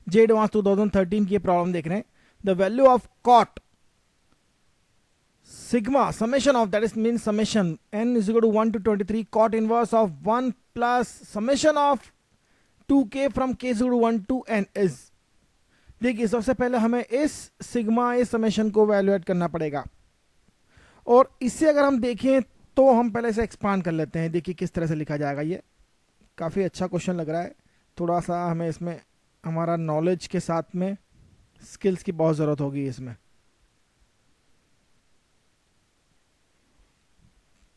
जे advance 2013 की ये problem देख रहे हैं। The value of cot sigma summation of, that is means summation n is equal to 1 to 23 cot inverse of 1 plus summation of 2k from k is equal to 1 to n is। देखिए सबसे पहले हमें इस sigma इस summation को valuate करना पड़ेगा, और इससे अगर हम देखें तो हम पहले से एक्सपांड कर लेते हैं। देखिए किस तरह से लिखा जाएगा। ये काफ़ी अच्छा क्वेश्चन लग रहा है। थोड़ा सा हमें इसमें हमारा नॉलेज के साथ में स्किल्स की बहुत ज़रूरत होगी इसमें।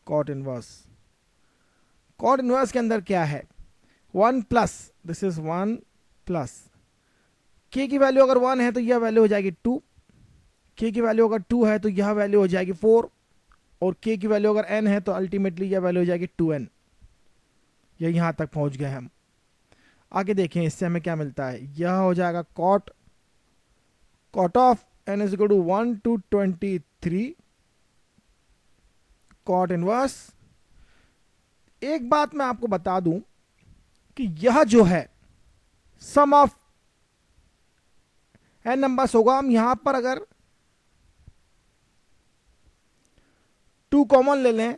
कॉट इनवर्स के अंदर क्या है, 1 प्लस, दिस इज 1 प्लस के की वैल्यू अगर 1 है तो यह वैल्यू हो जाएगी 2, के की वैल्यू अगर 2 है तो यह वैल्यू हो जाएगी 4, और के की वैल्यू अगर n है तो अल्टीमेटली यह वैल्यू हो जाएगी 2n। यह यहां तक पहुंच गए हम। आगे देखें इससे हमें क्या मिलता है। यह हो जाएगा cot of n is equal to 1 to 23 cot inverse. एक बात मैं आपको बता दूं कि यह जो है सम ऑफ n नंबर्स होगा। हम यहां पर अगर 2 कॉमन ले लें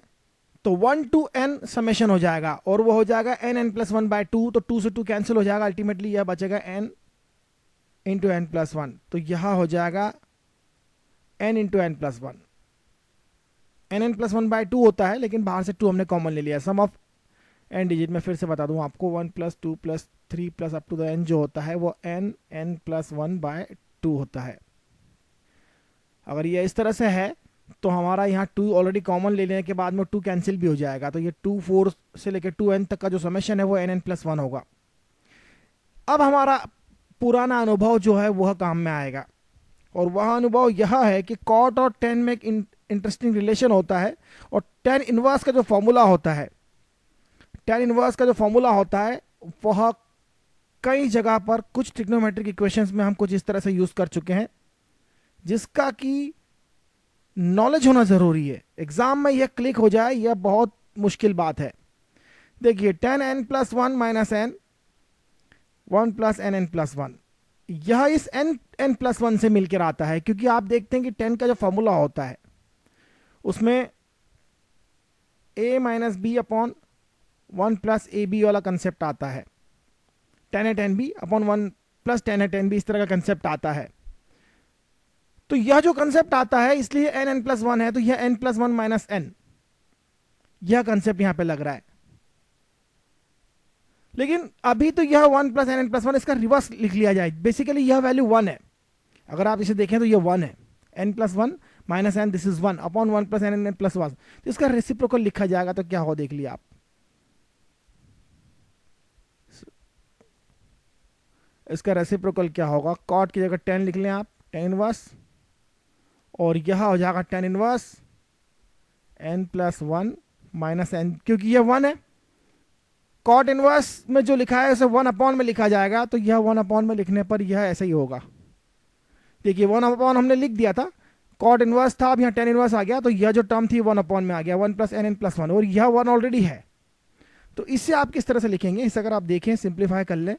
तो 1 to n समेशन हो जाएगा, और वो हो जाएगा n प्लस 1 बाय 2, तो 2 से 2 कैंसिल हो जाएगा। अल्टीमेटली यह बचेगा n इंटू n प्लस 1, तो यह हो जाएगा n into n plus 1। n plus 1 by 2 होता है, लेकिन बाहर से 2 हमने कॉमन ले लिया। सम ऑफ n डिजिट में फिर से बता दूं आपको, 1 plus 2 plus 3 plus up to the n जो होता है वो n प्लस 1 बाय 2 होता है। अगर ये इस तरह से है तो हमारा यहाँ 2 ऑलरेडी कॉमन ले लेने के बाद में 2 कैंसिल भी हो जाएगा, तो ये 2 4 से लेकर 2n तक का जो समेशन है वो n प्लस 1 होगा। अब हमारा पुराना अनुभव जो है वह काम में आएगा, और वह अनुभव यह है कि कॉट और टेन में एक इंटरेस्टिंग रिलेशन होता है। और टेन इनवर्स का जो फॉर्मूला होता है, वह कई जगह पर कुछ ट्रिग्नोमेट्रिक इक्वेशंस में हम कुछ इस तरह से यूज कर चुके हैं, जिसका कि नॉलेज होना जरूरी है। एग्जाम में यह क्लिक हो जाए यह बहुत मुश्किल बात है। देखिए 10n plus 1 minus n 1 plus n plus 1, यह इस n प्लस 1 से मिलकर आता है, क्योंकि आप देखते हैं कि 10 का जो फॉर्मूला होता है उसमें a minus B upon 1 plus A B वाला कंसेप्ट आता है। 10 अपॉन 1 प्लस 10 इस तरह का कंसेप्ट आता है। तो यह जो कंसेप्ट आता है, इसलिए n प्लस 1 है तो यह n प्लस 1 माइनस n, यह कंसेप्ट यहां पे लग रहा है। लेकिन अभी तो यह 1 प्लस n प्लस 1 इसका रिवर्स लिख लिया जाए। बेसिकली यह वैल्यू 1 है। अगर आप इसे देखें तो यह 1 है। n plus 1 minus n, this is 1 upon 1 plus n plus 1, तो इसका रेसिप्रोकल लिखा जाएगा तो क्या हो देख लिया आप। इसका रेसिप्रोकल क्या होगा, कॉट की जगह 10 लिख लें आप, 10 इनवर्स, और यह हो जाएगा 10 inverse n plus 1 minus n, क्योंकि यह 1 है। कॉट इनवर्स में जो लिखा है उसे 1 अपॉन में लिखा जाएगा, तो यह 1 अपॉन में लिखने पर यह ऐसा ही होगा। देखिए 1 अपॉन हमने लिख दिया था, कॉट इनवर्स था, अब यहाँ 10 इनवर्स आ गया, तो यह जो टर्म थी 1 अपॉन में आ गया, 1 प्लस n प्लस 1, और यह 1 ऑलरेडी है। तो इससे आप किस तरह से लिखेंगे, इसे अगर आप देखें सिंप्लीफाई कर लें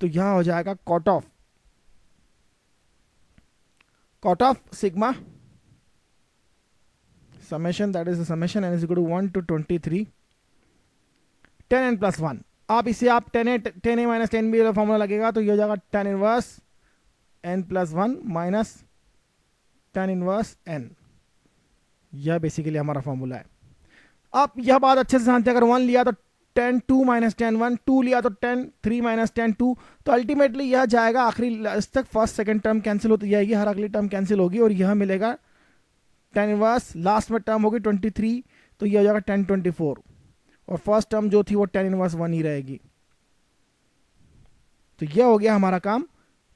तो यह हो जाएगा cot of sigma summation, that is the summation n is equal to 1 to 23 10n plus 1। आप इसे आप 10a माइनस 10b वाला फॉर्मूला लगेगा तो ये हो जाएगा 10 inverse n plus 1 minus 10 inverse n। यह बेसिकली हमारा फॉर्मूला है। आप यह बात अच्छे से जानते हैं, अगर 1 लिया तो 10 2 माइनस 10 1, 2 लिया तो 10 3 माइनस 10 2, तो अल्टीमेटली यह जाएगा आखिरी लास्ट तक, फर्स्ट सेकंड टर्म कैंसिल होती जाएगी, हर अगली टर्म कैंसिल होगी, और यह मिलेगा 10 इनवर्स, लास्ट में टर्म होगी 23, तो यह हो जाएगा 10 24, और फर्स्ट टर्म जो थी वो 10 इनवर्स 1 ही रहेगी। तो यह हो गया हमारा काम।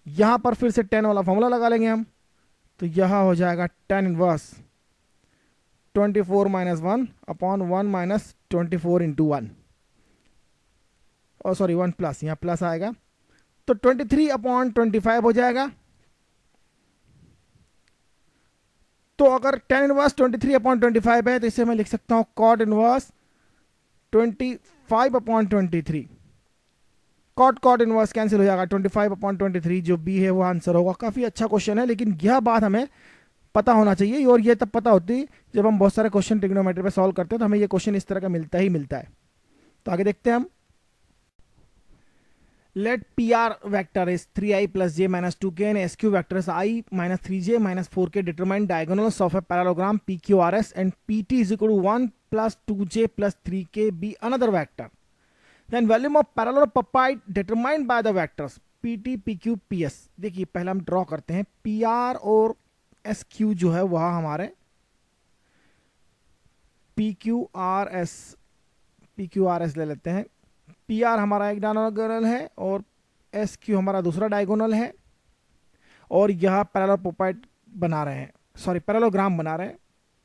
यहां पर फिर से 10 वाला फॉर्मूला लगा लेंगे हम, तो यह हो जाएगा 10 inverse 24 minus 1 upon 1 minus 24 into 1, और सॉरी 1 प्लस, यहां प्लस आएगा, तो 23 अपॉन 25 हो जाएगा। तो अगर 10 इनवर्स 23 अपॉन 25 है तो इसे मैं लिख सकता हूं cot inverse 25 upon 23, cot cot inverse cancel हो जाएगा, 25/23 जो बी है वो आंसर होगा। काफी अच्छा क्वेश्चन है, लेकिन यह बात हमें पता होना चाहिए, और ये तब पता होती है जब हम बहुत सारे क्वेश्चन ट्रिग्नोमेट्री पे सॉल्व करते हैं, तो हमें ये क्वेश्चन इस तरह का मिलता ही मिलता है। तो आगे देखते हैं हम। Let P R vector is 3i plus j minus 2k and sq vector is i minus 3j minus 4k. Determine diagonals of a parallelogram pqrs and pt is equal to 1 plus 2j plus 3k be another vector. Then volume of parallelepiped determined by the vectors pt pq ps. देखिए पहले हम draw करते हैं pr और sq जो है वह हमारे pqrs ले लेते हैं। पी आर हमारा एक डायगोनल है और एस क्यू हमारा दूसरा डायगोनल है, और यह पैरेललोपाइड बना रहे हैं, सॉरी पैरेललोग्राम बना रहे हैं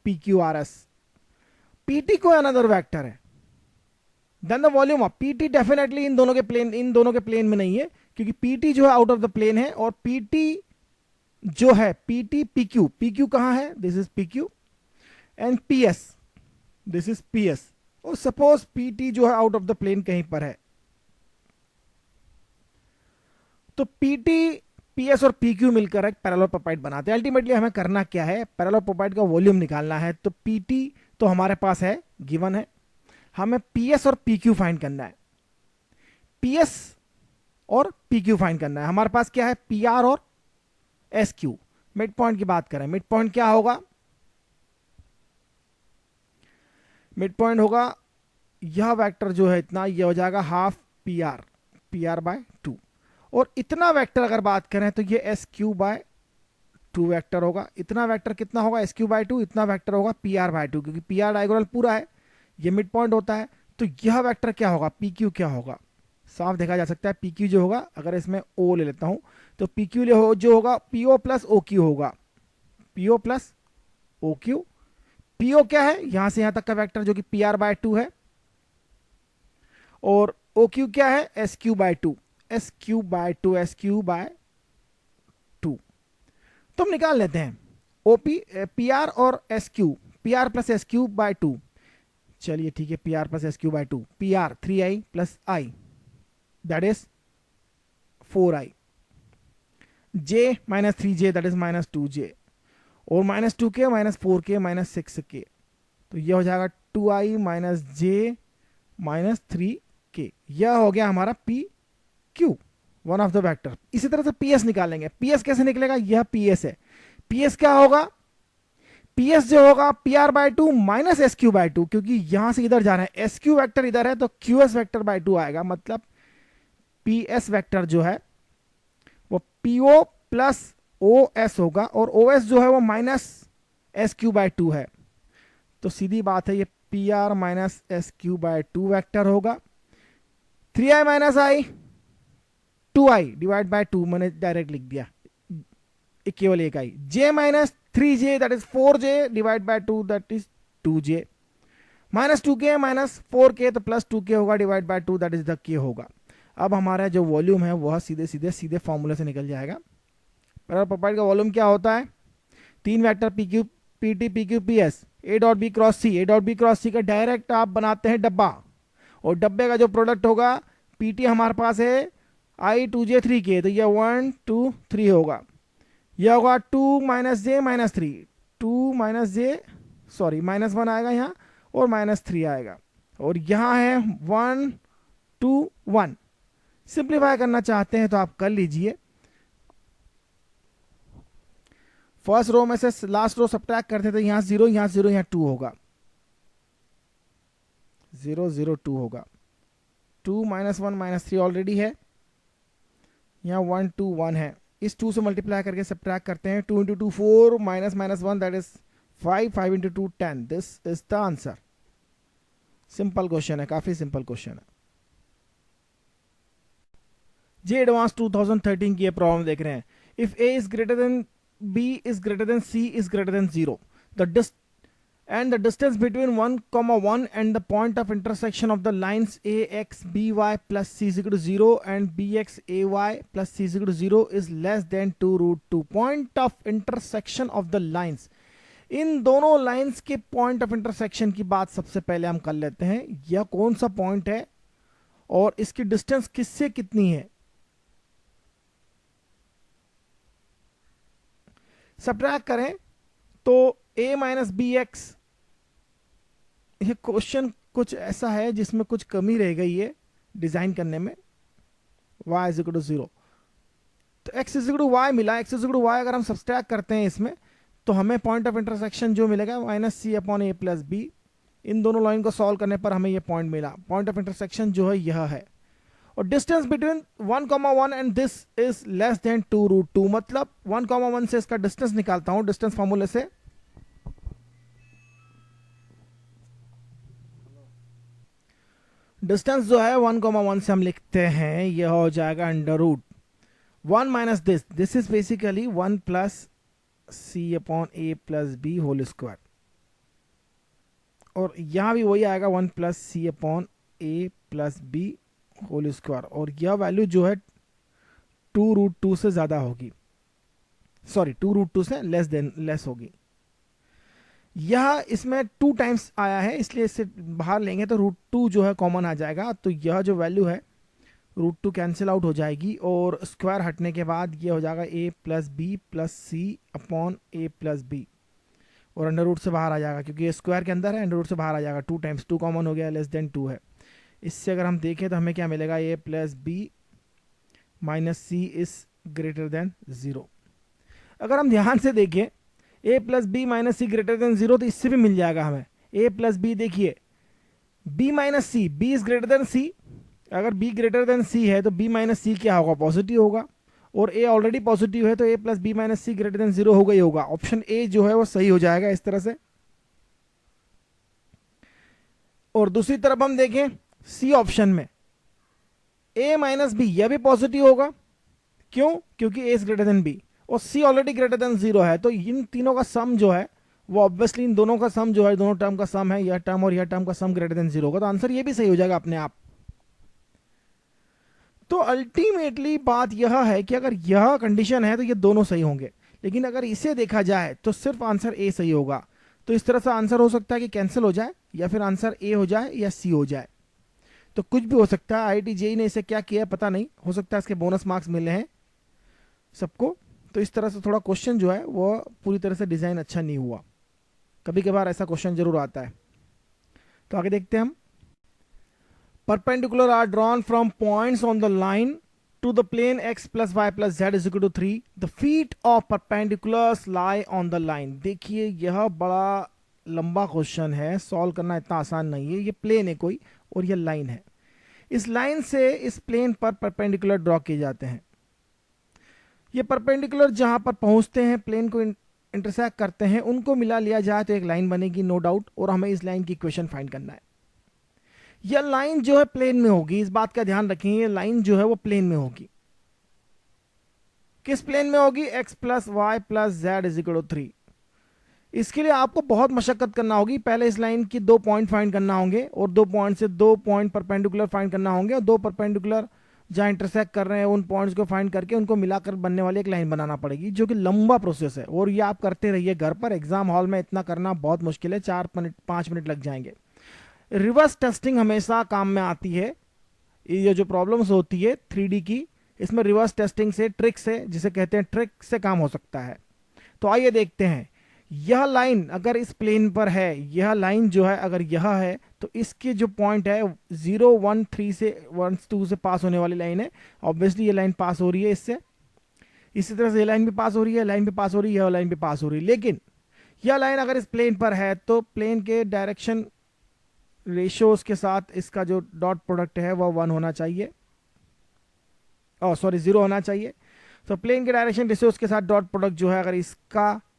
P Q R S. PT को अनदर वेक्टर है। Then the volume of PT definitely इन दोनों के प्लेन में नहीं है, क्योंकि पीटी जो है आउट ऑफ द प्लेन है, और पीटी जो है पीटी पीक्यू, पीक्यू कहां है, this is PQ, and PS this is PS. और सपोज पीटी जो है आउट ऑफ द प्लेन कहीं पर है, तो पीटी पीएस और पीक्यू मिलकर एक पैरेललोपाइड बनाते हैं। अल्टीमेटली हमें करना क्या है, पैरेललोपाइड का वॉल्यूम निकालना है। तो पीटी तो हमारे पास है, गिवन है, हमें पीएस और पीक्यू फाइंड करना है। पीएस और पीक्यू फाइंड करना है। हमारे पास क्या है, पीआर और एसक्यू। मिड पॉइंट की बात करें, मिड पॉइंट क्या होगा, मिड पॉइंट होगा यह वेक्टर जो है इतना, यह हो जाएगा हाफ पीआर बाय 2, और इतना वेक्टर अगर बात करें तो ये एस क्यू बाय 2 वेक्टर होगा। इतना वेक्टर कितना होगा, एस क्यू बाय 2, इतना वेक्टर होगा पीआर बाय 2, क्योंकि पीआर डायगोनल पूरा है, ये मिड पॉइंट होता है। तो यह वेक्टर क्या होगा, पीक्यू क्या होगा, साफ देखा जा सकता है। पीक्यू जो होगा, अगर इसमें ओ ले लेता हूं, तो पीक्यू जो होगा पीओ प्लस ओ क्यू होगा, PO plus O Q. PO क्या है, यहां से यहां तक का वेक्टर जो कि पी आर बाय 2 है, और ओ क्यू क्या है, S Q by 2, S Q by 2, S Q by 2। तो हम निकाल लेते हैं ओपी पी आर और S Q, P R plus S Q by 2। चलिए ठीक है, P R plus S Q by 2, P R 3i plus I that is 4i, j minus 3j that is minus 2j, और minus 2k minus 4k minus 6k। तो यह हो जाएगा 2i minus j minus 3k। यह हो गया हमारा P Q, one of the vector. इसी तरह से पीएस निकालेंगे। पीएस कैसे निकलेगा, यह पीएस है। पीएस क्या होगा, पीएस जो होगा P R by 2 minus S Q by 2, क्योंकि यहां से इधर जा रहा है, एस क्यू वैक्टर इधर है, तो क्यू एस वैक्टर बाय 2 आएगा। मतलब पी एस वैक्टर जो है वो पीओ प्लस ओ एस होगा, और ओ एस जो है वो माइनस एस क्यू बाय 2 है। तो सीधी बात है, ये P R minus S Q by 2 vector होगा। 3i minus I 2i divide by 2, मैंने डायरेक्ट लिख दिया, केवल एक आई। j minus 3j that is 4j divide by 2 that is 2j, minus 2k minus 4k तो प्लस 2k होगा divide by 2 that is the k होगा। अब हमारा जो वॉल्यूम है वह सीधे फॉर्मूले से निकल जाएगा। पैरेललोपाइड का वॉल्यूम क्या होता है, 3 vector P Q P T P Q P S, A dot B cross C, A dot B cross C का डायरेक्ट आप बनाते हैं डब्बा, और डब्बे का जो प्रोडक्ट होगा पी टी हमारे पास है आई 2j 3k, तो यह 1 2 3 होगा। यह होगा 2 माइनस जे माइनस 3, 2 माइनस जे सॉरी माइनस 1 आएगा यहाँ, और माइनस 3 आएगा, और यहाँ है 1 2 1। सिंप्लीफाई करना चाहते हैं तो आप कर लीजिए। फर्स्ट रो में से लास्ट रो सब्ट्रैक्ट करते थे, यहां 0 यहां 0 यहां 2 होगा, 0 0 2 होगा। 2 माइनस 1 माइनस 3 ऑलरेडी है, यहाँ 1 2 1 है। इस 2 से मल्टीप्लाई करके सब्ट्रैक्ट करते हैं, 2 into 2 4 minus minus 1 that is 5, 5 into 2 10, this is the answer. Simple question है, काफी सिंपल क्वेश्चन है। जे एडवांस 2013 की ये प्रॉब्लम देख रहे हैं। If A is greater then b is greater than c is greater than 0, the distance between 1,1 and the point of intersection of the lines ax by plus c is equal to 0 and bx ay plus c is equal to 0 is less than 2 root 2. Point of intersection of the lines, इन दोनों lines के point of intersection की बात सबसे पहले हम कर लेते हैं। यह कौन सा पॉइंट है, और इसकी डिस्टेंस किससे कितनी है। सब्ट्रैक्ट करें तो a माइनस बी एक्स, ये क्वेश्चन कुछ ऐसा है जिसमें कुछ कमी रह गई है डिजाइन करने में। y इज इक्वल टू 0, तो x is equal to Y मिला। x is equal to Y अगर हम सब्सट्रैक्ट करते हैं इसमें तो हमें पॉइंट ऑफ इंटरसेक्शन जो मिलेगा minus C upon A plus B. इन दोनों लाइन को सॉल्व करने पर हमें ये पॉइंट मिला। पॉइंट ऑफ इंटरसेक्शन जो है यह है, और distance between 1,1 and this is less than 2√2, मतलब 1,1 से इसका डिस्टेंस निकालता हूं डिस्टेंस फॉर्मूले से। डिस्टेंस जो है 1,1 से हम लिखते हैं, यह हो जाएगा under root 1 minus this is basically 1 plus C upon A plus B whole square, और यहां भी वही आएगा 1 plus C upon A plus B whole square, और यह वैल्यू जो है 2√2 से ज्यादा होगी, सॉरी 2√2 से लेस होगी। यह इसमें 2 टाइम्स आया है इसलिए इससे बाहर लेंगे तो √2 जो है कॉमन आ जाएगा, तो यह जो वैल्यू है √2 कैंसिल आउट हो जाएगी, और स्क्वायर हटने के बाद ये हो जाएगा a plus B plus C upon A plus B, और अंडर रूट से बाहर आ जाएगा क्योंकि ये स्क्वायर के अंदर है, अंडर रूट से बाहर आ जाएगा। 2 टाइम्स 2 कॉमन हो गया, लेस देन 2 है। इससे अगर हम देखें तो हमें क्या मिलेगा, a plus B minus C is greater than 0। अगर हम ध्यान से देखें a plus B minus C greater than 0, तो इससे भी मिल जाएगा हमें a प्लस बी। देखिए b minus C, b is greater than c, अगर b ग्रेटर देन c है तो b माइनस सी क्या होगा, पॉजिटिव होगा, और a ऑलरेडी पॉजिटिव है तो a plus B minus C greater than 0 होगा ही होगा। ऑप्शन a जो है वो सही हो जाएगा इस तरह से। और दूसरी तरफ हम देखें सी ऑप्शन में a माइनस बी, यह भी पॉजिटिव होगा, क्यों, क्योंकि a is greater then b, और c ऑलरेडी ग्रेटर देन 0 है, तो इन तीनों का सम जो है वो ऑब्वियसली इन दोनों का सम जो है, दोनों टर्म का सम है, यह टर्म और यह टर्म का सम ग्रेटर देन 0 होगा, तो आंसर ये भी सही हो जाएगा अपने आप। तो अल्टीमेटली बात यह है कि अगर यह कंडीशन है तो ये दोनों सही होंगे, लेकिन अगर इसे देखा जाए तो सिर्फ आंसर ए सही होगा। तो इस तरह से आंसर हो सकता है कि कैंसिल हो जाए, या फिर आंसर ए हो जाए या सी हो जाए, तो कुछ भी हो सकता है। IIT JEE ने इसे क्या किया है पता नहीं, हो सकता है इसके बोनस मार्क्स मिले हैं सबको। तो इस तरह से थोड़ा क्वेश्चन जो है वो पूरी तरह से डिजाइन अच्छा नहीं हुआ, कभी कभार ऐसा क्वेश्चन जरूर आता है। तो आगे देखते हैं हम। Perpendicular are drawn from points on the line to the plane x plus y plus z is equal to 3. The feet of perpendiculars lie on the line. देखिए यह बड़ा लंबा क्वेश्चन है, सॉल्व करना इतना आसान नहीं है। ये प्लेन है कोई और ये लाइन है, इस लाइन से इस प्लेन पर परपेंडिकुलर ड्रॉ किए जाते हैं। ये परपेंडिकुलर जहां पर पहुंचते हैं, प्लेन को इंटरसेक्ट करते हैं, उनको मिला लिया जाए तो एक लाइन बनेगी, नो डाउट, और हमें इस लाइन की इक्वेशन फाइंड करना है। यह लाइन जो है प्लेन में होगी, इस बात का ध्यान रखें, ये लाइन जो है वो प्लेन में होगी। किस प्लेन में होगी, x plus Y plus Z is equal to 3। इसके लिए आपको बहुत मशक्कत करना होगी, पहले इस लाइन की 2 पॉइंट फाइंड करना होंगे, और 2 पॉइंट से 2 पॉइंट परपेंडिकुलर फाइंड करना होंगे, और 2 परपेंडिकुलर जहां इंटरसेक्ट कर रहे हैं उन पॉइंट्स को फाइंड करके उनको मिलाकर बनने वाली एक लाइन बनाना पड़ेगी, जो कि लंबा प्रोसेस है। और ये आप करते रहिए घर पर, एग्जाम हॉल में इतना करना बहुत मुश्किल है, 4-5 मिनट लग जाएंगे। रिवर्स टेस्टिंग हमेशा काम में आती है। ये जो प्रॉब्लम्स होती है 3D की, इसमें रिवर्स टेस्टिंग से, ट्रिक से, जिसे कहते हैं ट्रिक से काम हो सकता है। तो आइए देखते हैं, यह लाइन अगर इस प्लेन पर है, यह लाइन जो है अगर यह है, तो इसके जो पॉइंट है 0, 1, 3 से 1, 2 से पास होने वाली लाइन है। ऑब्वियसली ये लाइन पास हो रही है इससे, इसी तरह से ये लाइन भी पास हो रही है, लाइन भी पास हो रही है, यह लाइन भी पास हो रही है। लेकिन यह लाइन अगर इस प्लेन पर है तो प्लेन के डायरेक्शन रेशियोज के साथ इसका जो डॉट प्रोडक्ट है वह 1 होना चाहिए, सॉरी 0 होना चाहिए। तो प्लेन के डायरेक्शन रेशियोज के साथ डॉट प्रोडक्ट जो है अगर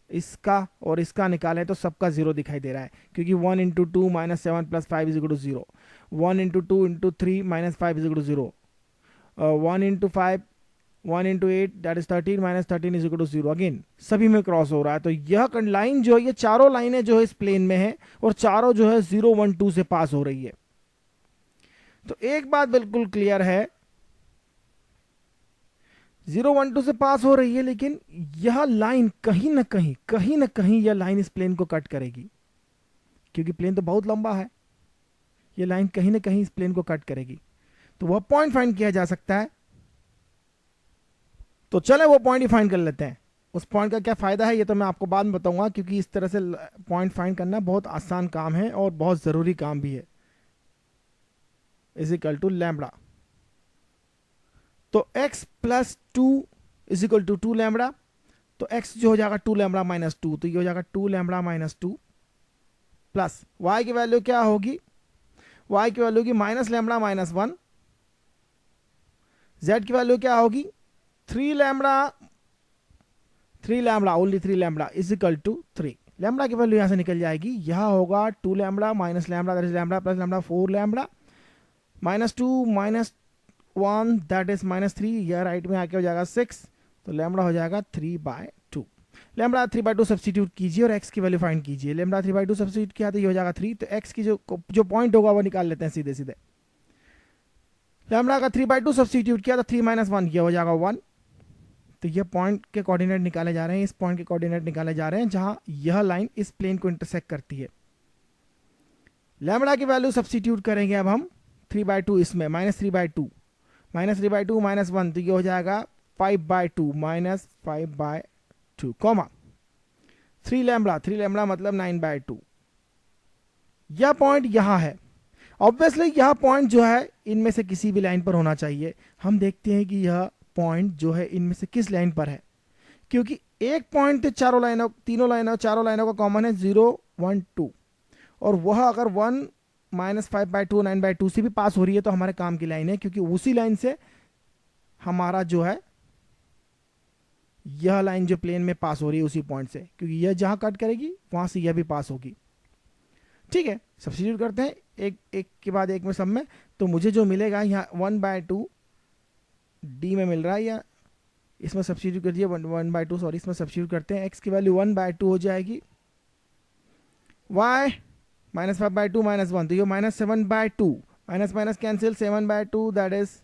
इसका और इसका निकालें तो सबका 0 दिखाई दे रहा है, क्योंकि 1 into 2 minus 7 plus 5 is equal to 0, 1 into 2 into 3 minus 5 is equal to 0, 1 into 5 1 into 8 that is 13 minus 13 is equal to 0। Again सभी में क्रॉस हो रहा है, तो यह लाइन जो है, ये चारों लाइनें जो है इस प्लेन में है, और चारों जो है 0, 1, 2 से पास हो रही है। तो एक बात बिल्कुल क्लियर है, 0, 1, 2 से पास हो रही है, लेकिन यह लाइन कहीं ना कहीं यह लाइन इस प्लेन को कट करेगी, क्योंकि प्लेन तो बहुत लंबा है, यह लाइन कहीं ना कहीं इस प्लेन को कट करेगी। तो वह पॉइंट फाइंड किया जा सकता है। तो चले वो पॉइंट ही फाइंड कर लेते हैं। उस पॉइंट का क्या फ़ायदा है ये तो मैं आपको बाद में बताऊंगा, क्योंकि इस तरह से पॉइंट फाइंड करना बहुत आसान काम है और बहुत ज़रूरी काम भी है। इज इक्वल टू लैम्बडा, तो x plus two is equal to 2 lambda, तो x जो हो जाएगा 2 लैम्बडा माइनस 2, तो ये हो जाएगा 2 लैम्बडा माइनस 2 प्लस y की वैल्यू क्या होगी, y की वैल्यू होगी माइनस लैम्बडा माइनस 1, z की वैल्यू क्या होगी 3 lambda, 3 lambda only 3 lambda is equal to 3। Lambda की वैल्यू यहां से निकल जाएगी, यह होगा 2 lambda minus lambda that is lambda plus lambda 4 lambda minus 2 minus 1 that is minus 3, यह राइट में आके हो जाएगा 6, तो लैम्बडा हो जाएगा 3/2। लैम्बडा 3/2 सब्सटीट्यूट कीजिए और x की वैल्यू फाइंड कीजिए। लैम्बडा 3/2 सब्सटीट्यूट किया तो ये हो जाएगा 3, तो x की जो पॉइंट होगा वो निकाल लेते हैं सीधे सीधे। लैम्बडा का 3/2 सब्सटीट्यूट किया तो 3 माइनस 1 ये हो जाएगा 1, तो ये पॉइंट के कोऑर्डिनेट निकाले जा रहे हैं, इस पॉइंट के कोऑर्डिनेट निकाले जा रहे हैं जहां यह लाइन इस प्लेन को इंटरसेक्ट करती है। लैम्बडा की वैल्यू सब्सटीट्यूट करेंगे अब हम 3/2 इसमें, माइनस 3/2 माइनस 3/2 माइनस 1, तो ये हो जाएगा 5/2 माइनस 5/2 कॉमा 3 लैम्बडा, 3 लैम्बडा मतलब 9/2। यह पॉइंट यहां है, ऑब्वियसली यह पॉइंट जो है इनमें से किसी भी लाइन पर होना चाहिए। हम देखते हैं कि यह पॉइंट जो है इनमें से किस लाइन पर है, क्योंकि एक पॉइंट तो चारों लाइनों, तीनों लाइनों, चारों लाइनों का कॉमन है 0 1 2, और वह अगर 1 माइनस 5/2 9/2 से भी पास हो रही है तो हमारे काम की लाइन है, क्योंकि उसी लाइन से हमारा जो है यह लाइन जो प्लेन में पास हो रही है उसी पॉइंट से, क्योंकि यह जहां कट करेगी वहां से यह भी पास होगी। ठीक है, सब्स्टिट्यूट करते हैं एक एक के बाद एक में सब में, तो मुझे जो मिलेगा यहाँ 1/2 डी में मिल रहा है, या इसमें सब्स्टिट्यूट कर दिए 1/2, सॉरी इसमें सब्स्टिट्यूट करते हैं, एक्स की वैल्यू 1/2 हो जाएगी, वाई माइनस 5/2 माइनस 1, तो ये minus 7/2, minus minus cancel 7/2 that is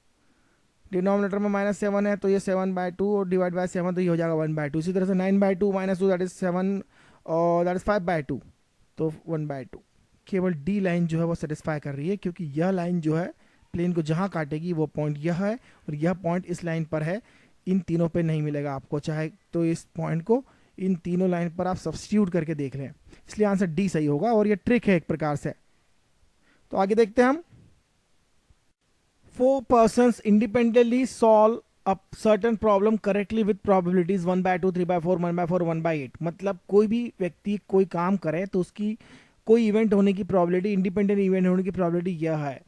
denominator में माइनस 7 है तो ये 7/2 और डिवाइड बाय 7 तो ये हो जाएगा 1/2। इसी तरह से 9/2 माइनस 2 दैट इज 7 और दैट इज 5/2, तो 1/2। केवल डी लाइन जो है वो सेटिस्फाई कर रही है, क्योंकि यह लाइन जो है प्लेन को जहां काटेगी वो पॉइंट यह है और यह पॉइंट इस लाइन पर है, इन तीनों पे नहीं मिलेगा आपको, चाहे तो इस पॉइंट को इन तीनों लाइन पर आप सब्स्टिट्यूट करके देख लें, इसलिए आंसर डी सही होगा, और ये ट्रिक है एक प्रकार से। तो आगे देखते हैं हम, 4 persons independently solve a certain problem correctly with probabilities 1/2 3/4 1/4 1/8। मतलब कोई भी व्यक्ति कोई काम करे तो उसकी कोई इवेंट होने की प्रोबेबिलिटी, इंडिपेंडेंट इवेंट होने की प्रोबेबिलिटी यह है,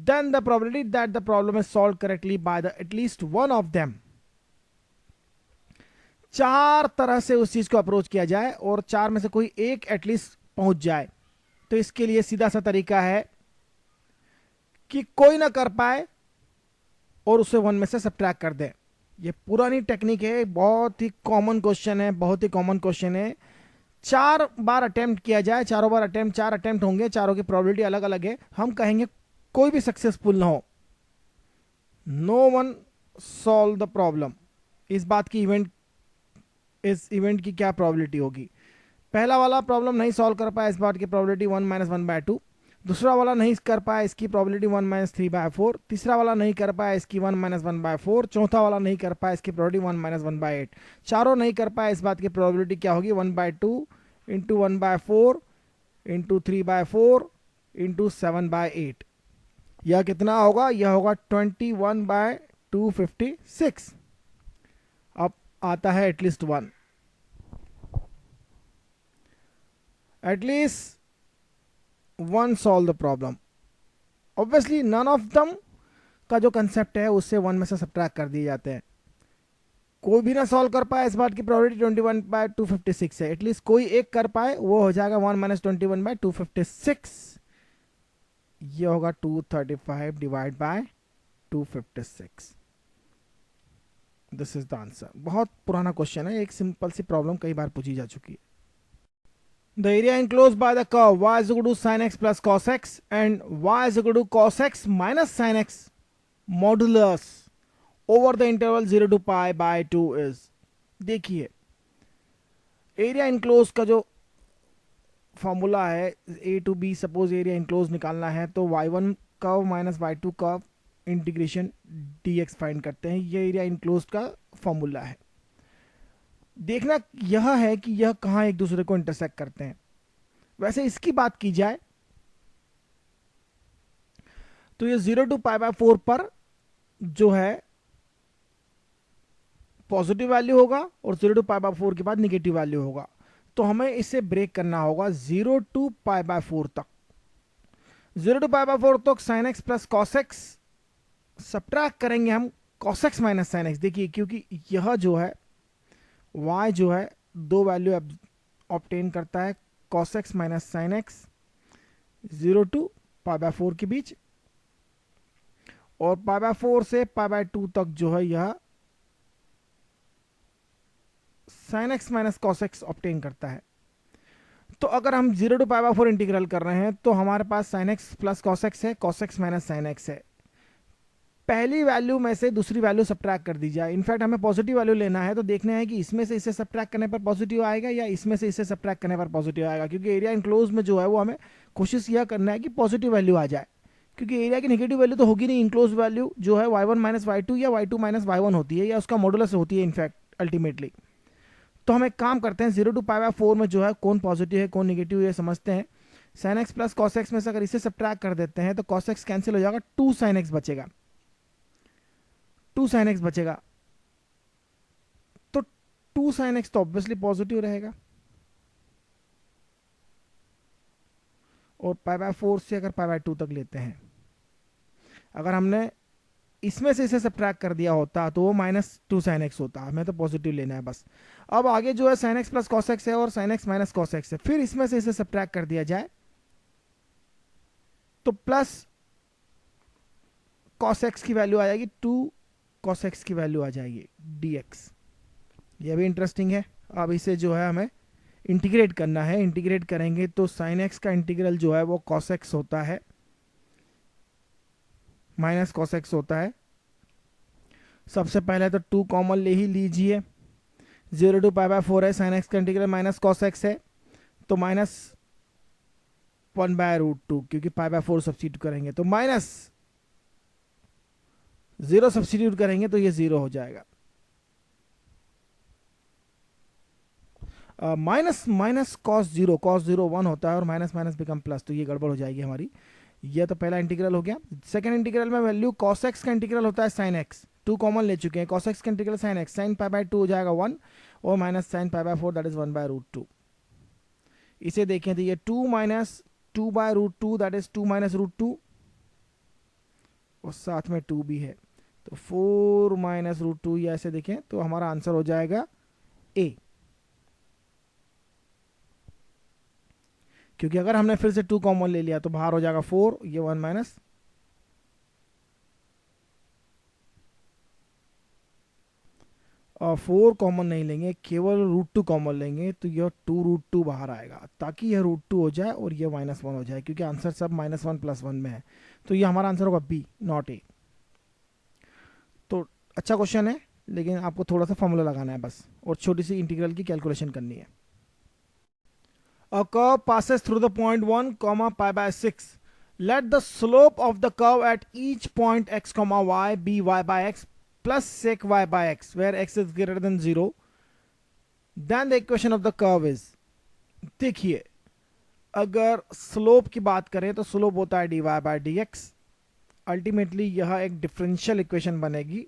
then the probability that the problem is solved correctly by the at least one of them। 4 तरह से उस चीज को अप्रोच किया जाए और 4 में से कोई एक एटलीस्ट पहुंच जाए, तो इसके लिए सीधा सा तरीका है कि कोई ना कर पाए और उसे 1 में से सब्ट्रैक्ट कर दे। ये पुरानी टेक्निक है, बहुत ही कॉमन क्वेश्चन है, बहुत ही कॉमन क्वेश्चन है। 4 बार अटेम्प्ट किया जाए, चारों बार अटेम्प्ट, 4 अटेम्प्ट होंगे, चारों की प्रोबेबिलिटी अलग अलग है, हम कहेंगे कोई भी सक्सेसफुल ना हो, no one solve the problem. इस बात की इस इवेंट की क्या प्रोबेबिलिटी होगी, पहला वाला प्रॉब्लम नहीं सॉल्व कर पाया, इस बात की प्रोबेबिलिटी 1 माइनस 1/2, दूसरा वाला नहीं कर पाया, इसकी प्रोबेबिलिटी 1 माइनस 3/4, तीसरा वाला नहीं कर पाया, इसकी 1 माइनस 1/4, चौथा वाला नहीं कर पाया, इसकी प्रोबेबिलिटी 1 माइनस 1/8, चारों नहीं कर पाया, इस बात की प्रोबेबिलिटी क्या होगी 1/2 इंटू 1/4 इंटू 3/4 इंटू 7/8, यह कितना होगा, यह होगा 21/256। अब आता है at least one, at least one solve the problem. Obviously none of them का जो कंसेप्ट है उससे 1 में से सब्ट्रैक्ट कर दिए जाते हैं, कोई भी ना सॉल्व कर पाए, इस बात की प्रोबेबिलिटी 21/256 है, एटलीस्ट कोई एक कर पाए वो हो जाएगा 1 माइनस 21/256, ये होगा 235 divide by 256। This is the answer. बहुत पुराना क्वेश्चन है, एक सिंपल सी प्रॉब्लम कई बार पूछी जा चुकी है। The area enclosed by the curve y is equal to sin x plus cos x and y is equal to cos x minus sin x modulus over the interval 0 to pi by 2 is। देखिए area enclose का जो formula है, A to B suppose area enclose निकालना है तो y1 curve minus y2 curve integration dx find करते हैं। ये एरिया इनक्लोज्ड का फॉर्मूला है। देखना यह है कि यह कहाँ एक दूसरे को इंटरसेक्ट करते हैं। वैसे इसकी बात की जाए तो ये 0 to π/4 पर जो है पॉजिटिव वैल्यू होगा और 0 to π/4 के बाद निगेटिव वैल्यू होगा। तो हमें इसे ब्रेक करना होगा 0 to π/4 तक। 0 to π/4 तक sin x plus cos x subtract करेंगे हम cos x minus sine x. देखिए क्योंकि यह जो है y जो है दो वैल्यू ऑब्टेन करता है cos x minus sine x 0 to π/4 के बीच, और π/4 से π/2 तक जो है यह sin x minus cos x obtain करता है। तो अगर हम 0 to π/4 इंटीग्रल कर रहे हैं तो हमारे पास sin x plus cos x है, cos x minus sine x है। पहली वैल्यू में से दूसरी वैल्यू सब्ट्रैक्ट कर दी जाए। इनफैक्ट हमें पॉजिटिव वैल्यू लेना है, तो देखना है कि इसमें से इसे सब्ट्रैक्ट करने पर पॉजिटिव आएगा या इसमें से इसे सब्ट्रैक्ट करने पर पॉजिटिव आएगा। क्योंकि एरिया इनक्लोज में जो है वो हमें कोशिश यह करना है कि पॉजिटिव वैल्यू आ जाए, क्योंकि एरिया की नेगेटिव वैल्यू तो होगी नहीं। इनक्लोज वैल्यू जो है y1 माइनस y2 या y2 माइनस y1 होती है, या उसका मॉडुलस होती है इनफैक्ट अल्टीमेटली। तो हम एक काम करते हैं 0 to π/4 में जो है कौन पॉजिटिव है कौन नेगेटिव है समझते हैं। sin x plus cos x में से अगर इसे सब्ट्रैक्ट कर देते हैं तो cos x कैंसिल हो जाएगा, 2 sin x बचेगा, 2 sin x बचेगा। तो 2 sin x तो ऑब्वियसली पॉजिटिव रहेगा, और π/4 से अगर π/2 तक लेते हैं, अगर हमने इसमें से इसे सब्ट्रैक्ट कर दिया होता तो वो -2 sin x होता। हमें तो पॉजिटिव लेना है बस। अब आगे जो है sin x plus cos x है और sin x minus cos x है, फिर इसमें से इसे सब्ट्रैक्ट कर दिया जाए तो प्लस cos x की वैल्यू आ जाएगी, 2 cos x की वैल्यू आ जाएगी dx। ये भी इंटरेस्टिंग है। अब इसे जो है हमें इंटीग्रेट करना है। इंटीग्रेट करेंगे तो sin x का इंटीग्रल जो है वो cos x होता है माइनस cos x होता है। सबसे पहले तो 2 कॉमन ले ही लीजिए। 0 to π/4 है, sin x का इंटीग्रल माइनस cos x है, तो माइनस 1/√2, क्योंकि π/4 सब्स्टिट्यूट करेंगे तो माइनस 0 सब्स्टिट्यूट करेंगे तो ये 0 हो जाएगा। माइनस माइनस cos 0 1 होता है और माइनस माइनस बिकम प्लस, तो ये गड़बड़ हो जाएगी हमारी। ये तो पहला इंटीग्रल हो गया। सेकंड इंटीग्रल में वैल्यू cos x का इंटीग्रल होता है sin x, 2 कॉमन ले चुके हैं। cos x का इंटीग्रल sin x, sin π/2 हो जाएगा 1 और माइनस sin π/4 दैट इज 1/√2। इसे देखें तो ये 2 माइनस 2/√2 दैट इज 2 माइनस √2 और साथ में 2 भी है, तो 4 माइनस √2। या ऐसे देखें तो हमारा आंसर हो जाएगा A। क्योंकि अगर हमने फिर से 2 कॉमन ले लिया तो बाहर हो जाएगा 4, ये 1 माइनस, और 4 कॉमन नहीं लेंगे, केवल √2 कॉमन लेंगे, तो यह 2√2 बाहर आएगा, ताकि यह √2 हो जाए और यह -1 हो जाए, क्योंकि आंसर सब -1 + 1 में है। तो ये हमारा आंसर होगा बी, नॉट ए। तो अच्छा क्वेश्चन है, लेकिन आपको थोड़ा सा फॉर्मूला लगाना है बस, और छोटी सी इंटीग्रल की कैलकुलेशन करनी है। A curve passes through the point 1, π/6. Let the slope of the curve at each point x, y be y/x plus sec y/x, where x is greater than 0. Then the equation of the curve is, देखिए अगर slope की बात करें तो slope होता है dy/dx। Ultimately यह एक डिफरेंशियल इक्वेशन बनेगी,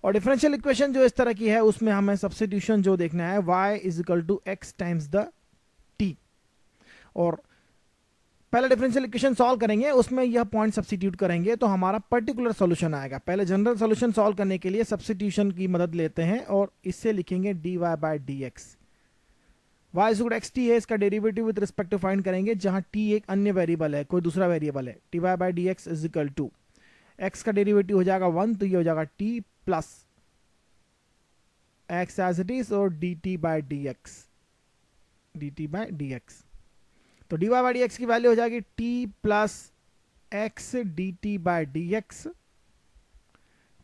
और डिफरेंशियल इक्वेशन जो इस तरह की है उसमें हमें सब्स्टिट्यूशन जो देखना है y = x times the t। और पहले डिफरेंशियल इक्वेशन सॉल्व करेंगे, उसमें यह पॉइंट सब्स्टिट्यूट करेंगे तो हमारा पर्टिकुलर सॉल्यूशन आएगा। पहले जनरल सॉल्यूशन सॉल्व करने के लिए सब्स्टिट्यूशन की मदद लेते हैं और इससे लिखेंगे dy/dx। y = xt है, इसका derivative with respect to find करेंगे, जहां t एक अन्य वेरिएबल है, कोई दूसरा वेरिएबल है। dy/dx = x का डेरिवेटिव हो जाएगा 1, तो ये हो जाएगा t plus x as it is और dt/dx, तो dy/dx की वैल्यू हो जाएगी t plus x dt/dx।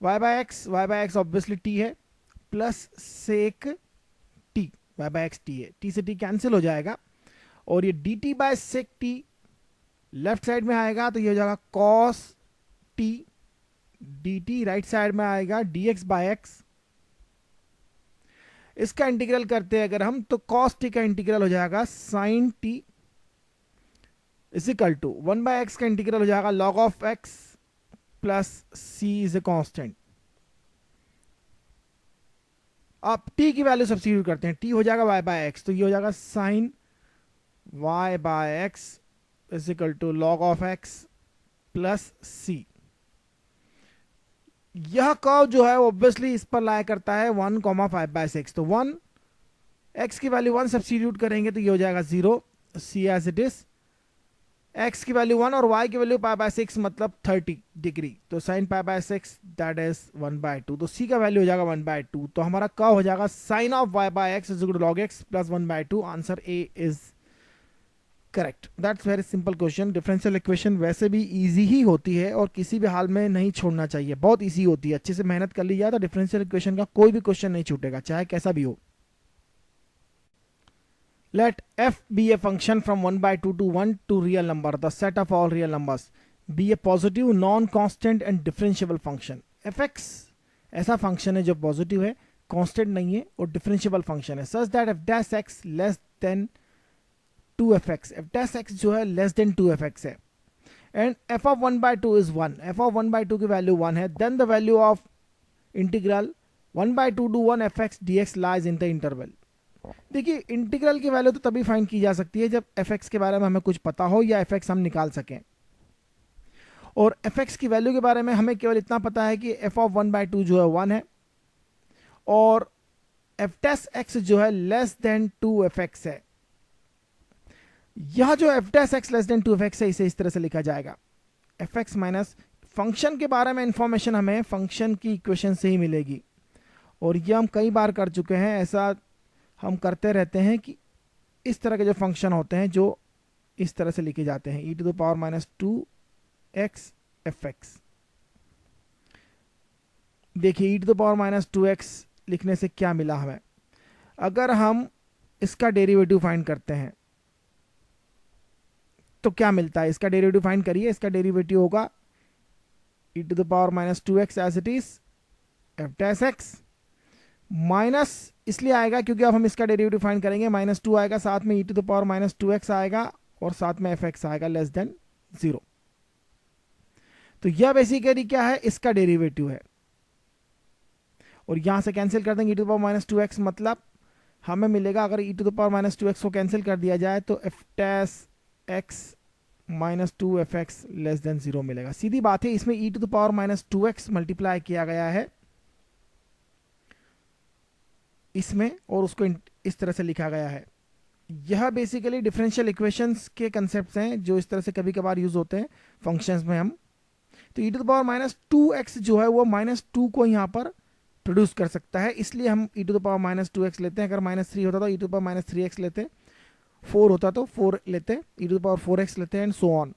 y/x obviously t है, plus sec t, y/x t है, t से t कैंसिल हो जाएगा, और ये dt/sec t लेफ्ट साइड में आएगा तो ये हो जाएगा cos t dt, right side में आएगा dx बाय x। इसका इंटीग्रल करते हैं अगर हम, तो cos t का इंटीग्रल हो जाएगा sin t is equal to 1/x का इंटीग्रल हो जाएगा log of x plus c is a constant. अब t की वैल्यू सब्स्टिट्यूट करते हैं, t हो जाएगा y/x, तो ये हो जाएगा sin y/x is equal to log of x plus c। यह कर्व जो है ऑब्वियसली इस पर लाया करता है 1,5/6, तो 1 x की वैल्यू 1 सब्स्टिट्यूट करेंगे तो ये हो जाएगा 0, c as it is. x की वैल्यू 1 और y की वैल्यू π/6 मतलब 30 डिग्री, तो sin π/6 दैट इज 1/2, तो c का वैल्यू हो जाएगा 1/2। तो हमारा कर्व हो जाएगा sin of y/x is equal to log x plus 1/2। Answer A is correct. That's very simple question. Differential equation वैसे भी इजी ही होती है और किसी भी हाल में नहीं छोड़ना चाहिए, बहुत इजी होती है। अच्छे से मेहनत कर ली जाए तो डिफरेंशियल इक्वेशन का कोई भी क्वेश्चन नहीं छूटेगा, चाहे कैसा भी हो। Let f be a function from 1/2 to 1 to real number, the set of all real numbers, be a positive non-constant and differentiable function। fx ऐसा फंक्शन है जो पॉजिटिव है, कांस्टेंट नहीं है और डिफरेंशिएबल फंक्शन है, such that f dash x less than 2fx, f dash x जो है less than 2fx है, and f of 1/2 is 1, f of 1/2 की वैल्यू 1 है, then the value of integral 1/2 to 1 fx dx lies in the interval। देखिए integral की value तो तभी फाइंड की जा सकती है जब fx के बारे में हमें कुछ पता हो या fx हम निकाल सकें, और fx की वैल्यू के बारे में हमें केवल इतना पता है कि f of 1/2 जो है 1 है और f dash x जो है लेस देन 2fx है। यह जो f dash x less than 2fx है इसे इस तरह से लिखा जाएगा, fx माइनस फंक्शन के बारे में इंफॉर्मेशन हमें फंक्शन की इक्वेशन से ही मिलेगी, और यह हम कई बार कर चुके हैं। ऐसा हम करते रहते हैं कि इस तरह के जो फंक्शन होते हैं जो इस तरह से लिखे जाते हैं, e⁻²x fx। देखिए e⁻²x लिखने से क्या मिला हमें, अगर हम इसका डेरिवेटिव फाइंड करते हैं तो क्या मिलता है, इसका डेरिवेटिव फाइंड करिए। इसका डेरिवेटिव होगा e⁻²x as it is f dash x minus इसलिए आएगा क्योंकि अब हम इसका डेरिवेटिव फाइंड करेंगे, -2 आएगा, साथ में e⁻²x आएगा और साथ में fx आएगा लेस देन 0। तो यह बेसिकली क्या है, इसका डेरिवेटिव है, और यहां से कैंसिल कर देंगे e⁻²x, मतलब हमें मिलेगा, अगर e⁻²x को कैंसिल कर दिया जाए तो f dash x minus 2fx less than 0 मिलेगा। सीधी बात है, इसमें e⁻² मल्टीप्लाई किया गया है इसमें और उसको इस तरह से लिखा गया है। यह बेसिकली डिफरेंशियल इक्वेशंस के कंसेप्ट्स हैं जो इस तरह से कभी कभार यूज होते हैं फंक्शंस में हम। तो e⁻²x जो है वो -2 को यहाँ पर प्रोड्यूस कर सकता है, इसलिए हम e⁻² लेते हैं। अगर -3 होता तो e⁻3x लेते, 4 होता तो 4 लेते, e⁻4x लेते हैं एंड सो ऑन।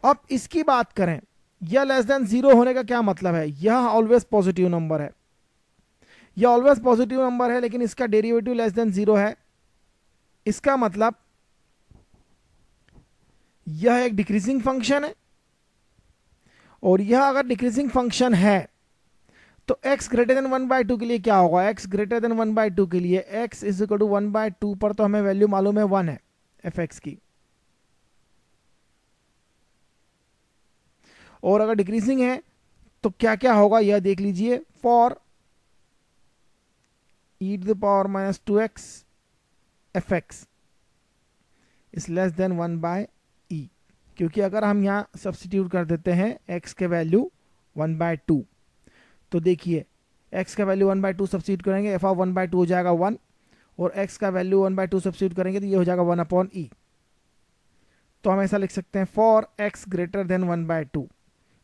अब इसकी बात करें, यह लेस देन 0 होने का क्या मतलब है, यह ऑलवेज पॉजिटिव नंबर है, यह ऑलवेज पॉजिटिव नंबर है, लेकिन इसका डेरिवेटिव लेस देन 0 है। इसका मतलब यह एक डिक्रीजिंग फंक्शन है, और यह अगर डिक्रीजिंग फंक्शन है तो x ग्रेटर देन 1/2 के लिए क्या होगा, x ग्रेटर देन 1/2 के लिए x इज इक्वल टू 1/2 पर तो हमें वैल्यू मालूम है 1 है fx की, और अगर डिक्रीजिंग है तो क्या क्या होगा यह देख लीजिए। For e⁻²x fx is less than 1/e, क्योंकि अगर हम यहाँ सब्स्टिट्यूट कर देते हैं x के वैल्यू 1/2, तो देखिए x का वैल्यू 1/2 सब्स्टिट्यूट करेंगे, f ऑफ 1/2 हो जाएगा 1, और x का वैल्यू 1/2 सब्स्टिट्यूट करेंगे तो ये हो जाएगा 1/e। तो हम ऐसा लिख सकते हैं, for x greater than 1/2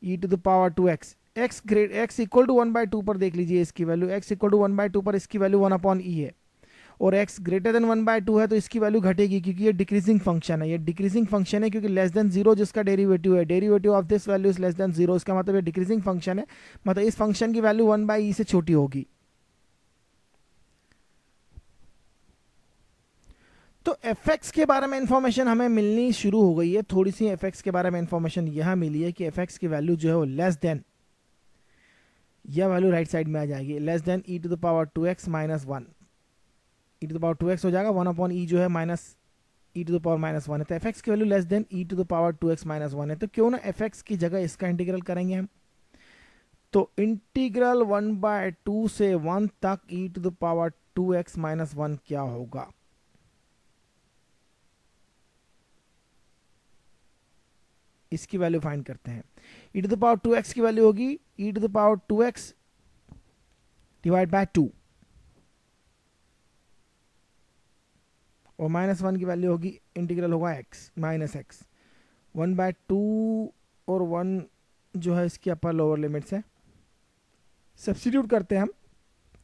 e⁻²x x equal to 1/2 पर देख लीजिए इसकी वैल्यू, x इक्वल टू 1/2 पर इसकी वैल्यू 1/e है, और x ग्रेटर देन 1/2 है तो इसकी वैल्यू घटेगी क्योंकि ये डिक्रीजिंग फंक्शन है। ये डिक्रीजिंग फंक्शन है क्योंकि लेस देन 0 जिसका डेरिवेटिव है, derivative of this value is less than 0, इसका मतलब ये डिक्रीजिंग फंक्शन है, मतलब इस फंक्शन की वैल्यू 1/e से छोटी होगी। तो fx के बारे में इंफॉर्मेशन हमें मिलनी शुरू हो गई है। थोड़ी सी fx के बारे में इंफॉर्मेशन यह मिली है कि fx की वैल्यू जो है वो लेस देन, यह वैल्यू राइट साइड में आ जाएगी, less than e to the power 2x minus 1, e to the power 2x हो जाएगा, 1 अपॉन e जो है minus e to the power minus 1 है। तो fx की value less than e to the power 2x minus 1 है। तो क्यों ना fx की जगह इसका इंटीग्रल करेंगे हम। तो इंटीग्रल 1/2 से 1 तक e to the power 2x minus 1 क्या होगा। इसकी वैल्यू फाइंड करते हैं। e to the power 2x की वैल्यू होगी e to the power 2x divide by 2, और माइनस 1 की वैल्यू होगी, इंटीग्रल होगा x माइनस एक्स, 1/2 और 1 जो है इसकी अपर लोअर लिमिट्स है। सब्स्टिट्यूट करते हैं हम,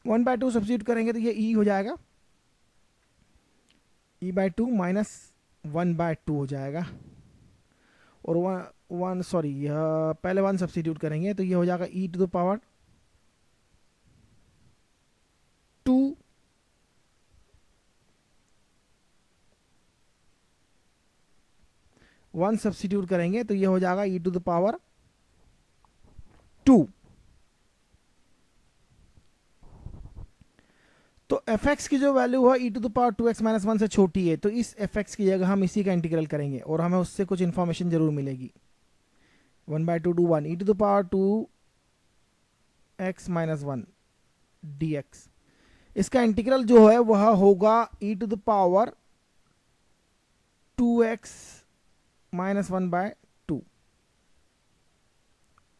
1/2 सब्स्टिट्यूट करेंगे तो ये e हो जाएगा, e/2 माइनस 1/2 हो जाएगा, और वन सॉरी यह पहले 1 सब्स्टिट्यूट करेंगे तो ये हो जाएगा e to the power 2 1 substitute करेंगे तो ये हो जाएगा e टू द पावर 2। तो fx की जो वैल्यू है e to the power 2x minus 1 से छोटी है, तो इस fx की जगह हम इसी का इंटीग्रल करेंगे और हमें उससे कुछ इंफॉर्मेशन जरूर मिलेगी। 1/2 to 1 e to the power 2x minus 1 dx, इसका इंटीग्रल जो है वह होगा e to the power 2x minus 1/2,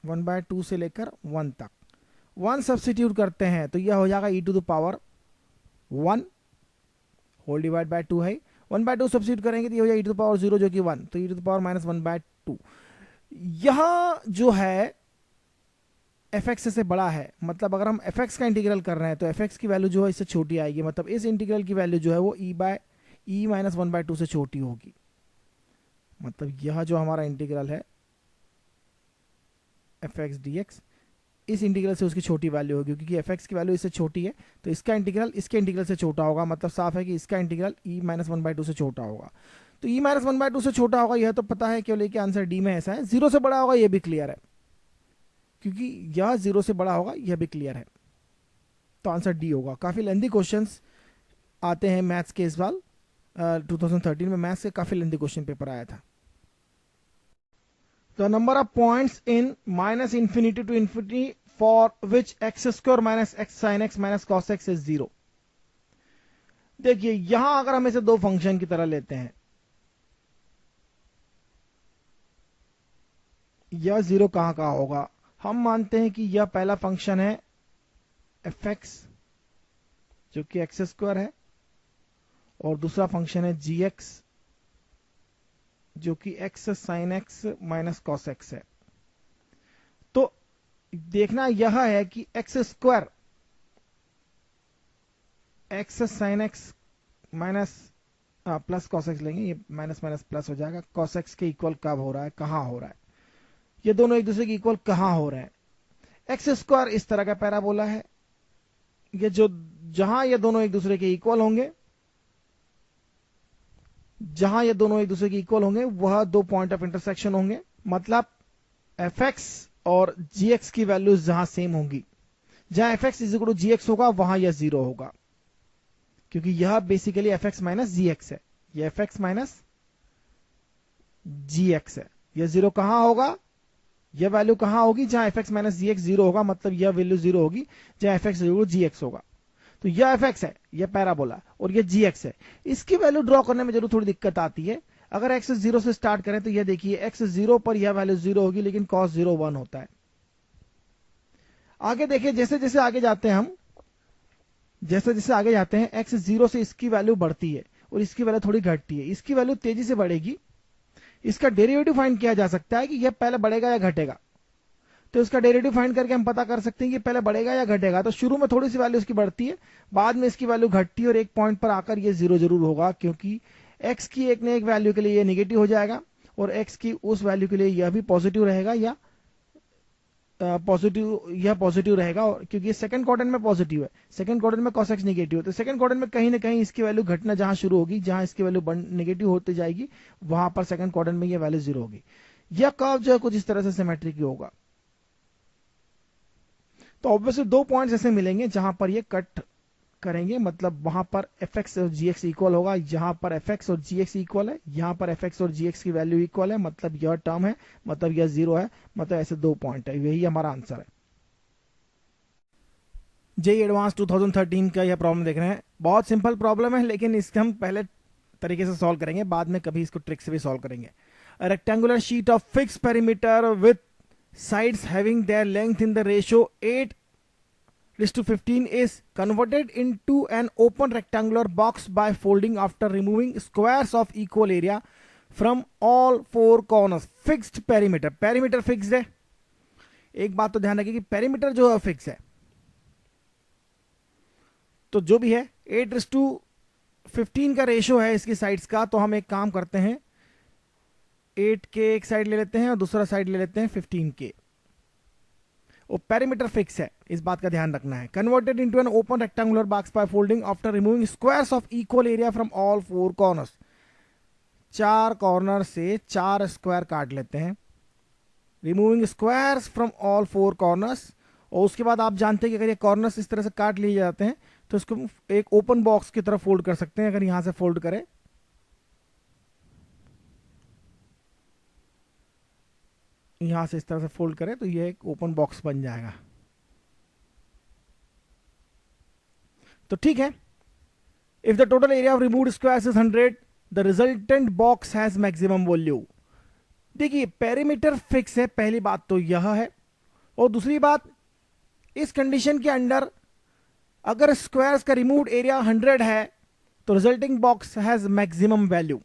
1/2 से लेकर 1 तक 1 सब्स्टिट्यूट करते हैं तो यह हो जाएगा e to the power 1 whole divide by 2 है, 1/2 सब्स्टिट्यूट करेंगे तो ये हो जाएगा e टू द पावर 0 जो कि 1, तो e to the power minus 1/2। यह जो है fx से बड़ा है, मतलब अगर हम fx का इंटीग्रल कर रहे हैं तो fx की वैल्यू जो है इससे छोटी आएगी, मतलब इस इंटीग्रल की वैल्यू जो है वो e माइनस 1/2 से छोटी होगी। मतलब यह जो हमारा इंटीग्रल है fx dx, इस इंटीग्रल से उसकी छोटी वैल्यू होगी, क्योंकि fx की वैल्यू इससे छोटी है तो इसका इंटीग्रल इसके इंटीग्रल से छोटा होगा। मतलब साफ है कि इसका इंटीग्रल e माइनस 1/2 से छोटा होगा। तो e माइनस 1/2 से छोटा होगा यह तो पता है, केवल कि आंसर डी में ऐसा है। 0 से बड़ा होगा यह भी क्लियर है, क्योंकि यह 0 से बड़ा होगा यह भी क्लियर है, तो आंसर डी होगा। काफी लेंथी क्वेश्चंस आते हैं मैथ्स के। इस साल 2013 में मैथ्स के काफी लेंथी क्वेश्चन पेपर आया था। The number of points in minus infinity to infinity for which x square minus x sin x minus cos x is 0। देखिए यहां अगर हम इसे दो फंक्शन की तरह लेते हैं, यह 0 कहां कहां होगा। हम मानते हैं कि यह पहला फंक्शन है fx जो कि एक्स स्क्वायर है, और दूसरा फंक्शन है gx जो कि x sin x minus cos x है। तो देखना यह है कि x square x sin x minus plus cos x लेंगे, ये माइनस माइनस प्लस हो जाएगा, कॉस x के इक्वल कब हो रहा है, कहां हो रहा है, ये दोनों एक दूसरे के इक्वल कहां हो रहे हैं। एक्स स्क्वायर इस तरह का पैराबोला है, ये जो जहां ये दोनों एक दूसरे के इक्वल होंगे, जहां ये दोनों एक दूसरे के इक्वल होंगे वह दो पॉइंट ऑफ इंटरसेक्शन होंगे। मतलब fx और gx की वैल्यूज जहां सेम होंगी, जहां fx is equal to gx होगा वहां यह 0 होगा, क्योंकि यह बेसिकली fx माइनस gx है, यह fx माइनस gx है। यह 0 कहां होगा, यह वैल्यू कहां होगी, जहां fx माइनस gx 0 होगा, मतलब यह वैल्यू 0 होगी जहां fx is equal to gx होगा। तो यह fx है, यह पैराबोला, और यह gx है। इसकी वैल्यू ड्रॉ करने में जरूर थोड़ी दिक्कत आती है। अगर x 0 से स्टार्ट करें तो यह देखिए x 0 पर यह वैल्यू 0 होगी, लेकिन cos 0 1 होता है। आगे देखिए जैसे जैसे आगे जाते हैं हम, जैसे जैसे आगे जाते हैं x 0 से इसकी वैल्यू बढ़ती है और इसकी वैल्यू थोड़ी घटती है, इसकी वैल्यू तेजी से बढ़ेगी। इसका डेरिवेटिव फाइंड किया जा सकता है कि यह पहले बढ़ेगा या घटेगा। तो इसका डेरिवेटिव फाइंड करके हम पता कर सकते हैं कि पहले बढ़ेगा या घटेगा। तो शुरू में थोड़ी सी वैल्यू इसकी बढ़ती है, बाद में इसकी वैल्यू घटती है, और एक पॉइंट पर आकर ये 0 जरूर होगा, क्योंकि x की एक न एक वैल्यू के लिए ये नेगेटिव हो जाएगा और x की उस वैल्यू के लिए यह भी पॉजिटिव रहेगा या पॉजिटिव, यह पॉजिटिव रहेगा, और क्योंकि ये सेकंड क्वाड्रेंट में पॉजिटिव है, सेकंड क्वाड्रेंट में cos x नेगेटिव है, तो सेकंड क्वाड्रेंट में कहीं ना कहीं इसकी वैल्यू घटना जहां शुरू होगी, जहां इसकी वैल्यू नेगेटिव होती जाएगी, वहां पर सेकंड क्वाड्रेंट में ये वैल्यू 0 होगी। यह कर्व जो है कुछ इस तरह से सिमेट्रिक होगा। तो ऑब्वियसली दो पॉइंट्स ऐसे मिलेंगे जहां पर ये कट करेंगे, मतलब वहां पर fx और gx इक्वल होगा, यहां पर fx और gx इक्वल है, यहां पर fx और gx की वैल्यू इक्वल है, मतलब यह टर्म है, मतलब यह 0 है, मतलब ऐसे दो पॉइंट है, यही हमारा आंसर है। जेईई एडवांस 2013 का यह प्रॉब्लम देख रहे हैं, बहुत सिंपल प्रॉब्लम है, लेकिन इसके हम पहले तरीके से सॉल्व करेंगे, बाद में कभी इसको ट्रिक से भी सॉल्व करेंगे। Rectangular sheet of fix perimeter with sides having their length in the ratio 8:15 is converted into an open rectangular box by folding after removing squares of equal area from all four corners. Fixed perimeter, perimeter fixed है। एक बात तो ध्यान रखिए कि perimeter जो है fix है, तो जो भी है 8:15 का रेशियो है इसकी साइड्स का, तो हम एक काम करते हैं, 8 के एक साइड ले लेते हैं और दूसरा साइड ले लेते हैं 15 के, और पेरीमीटर फिक्स है, इस बात का ध्यान रखना है। Converted into an open rectangular box by folding after removing squares of equal area from all four corners. 4 corner से 4 स्क्वायर काट लेते हैं, removing squares from all 4 corners, और उसके बाद आप जानते हैं कि अगर ये कॉर्नर्स इस तरह से काट लिए जाते हैं तो इसको एक ओपन बॉक्स की तरफ फोल्ड कर सकते हैं। अगर यहां से फोल्ड करें, यहां से इस तरह से फोल्ड करें, तो ये एक ओपन बॉक्स बन जाएगा। तो ठीक है, if the total area of removed squares is 100, the resultant box has maximum volume. देखिए पेरीमीटर फिक्स है, पहली बात तो यह है, और दूसरी बात, इस कंडीशन के अंडर अगर स्क्वायर्स का रिमूव्ड एरिया 100 है तो resulting box has maximum value.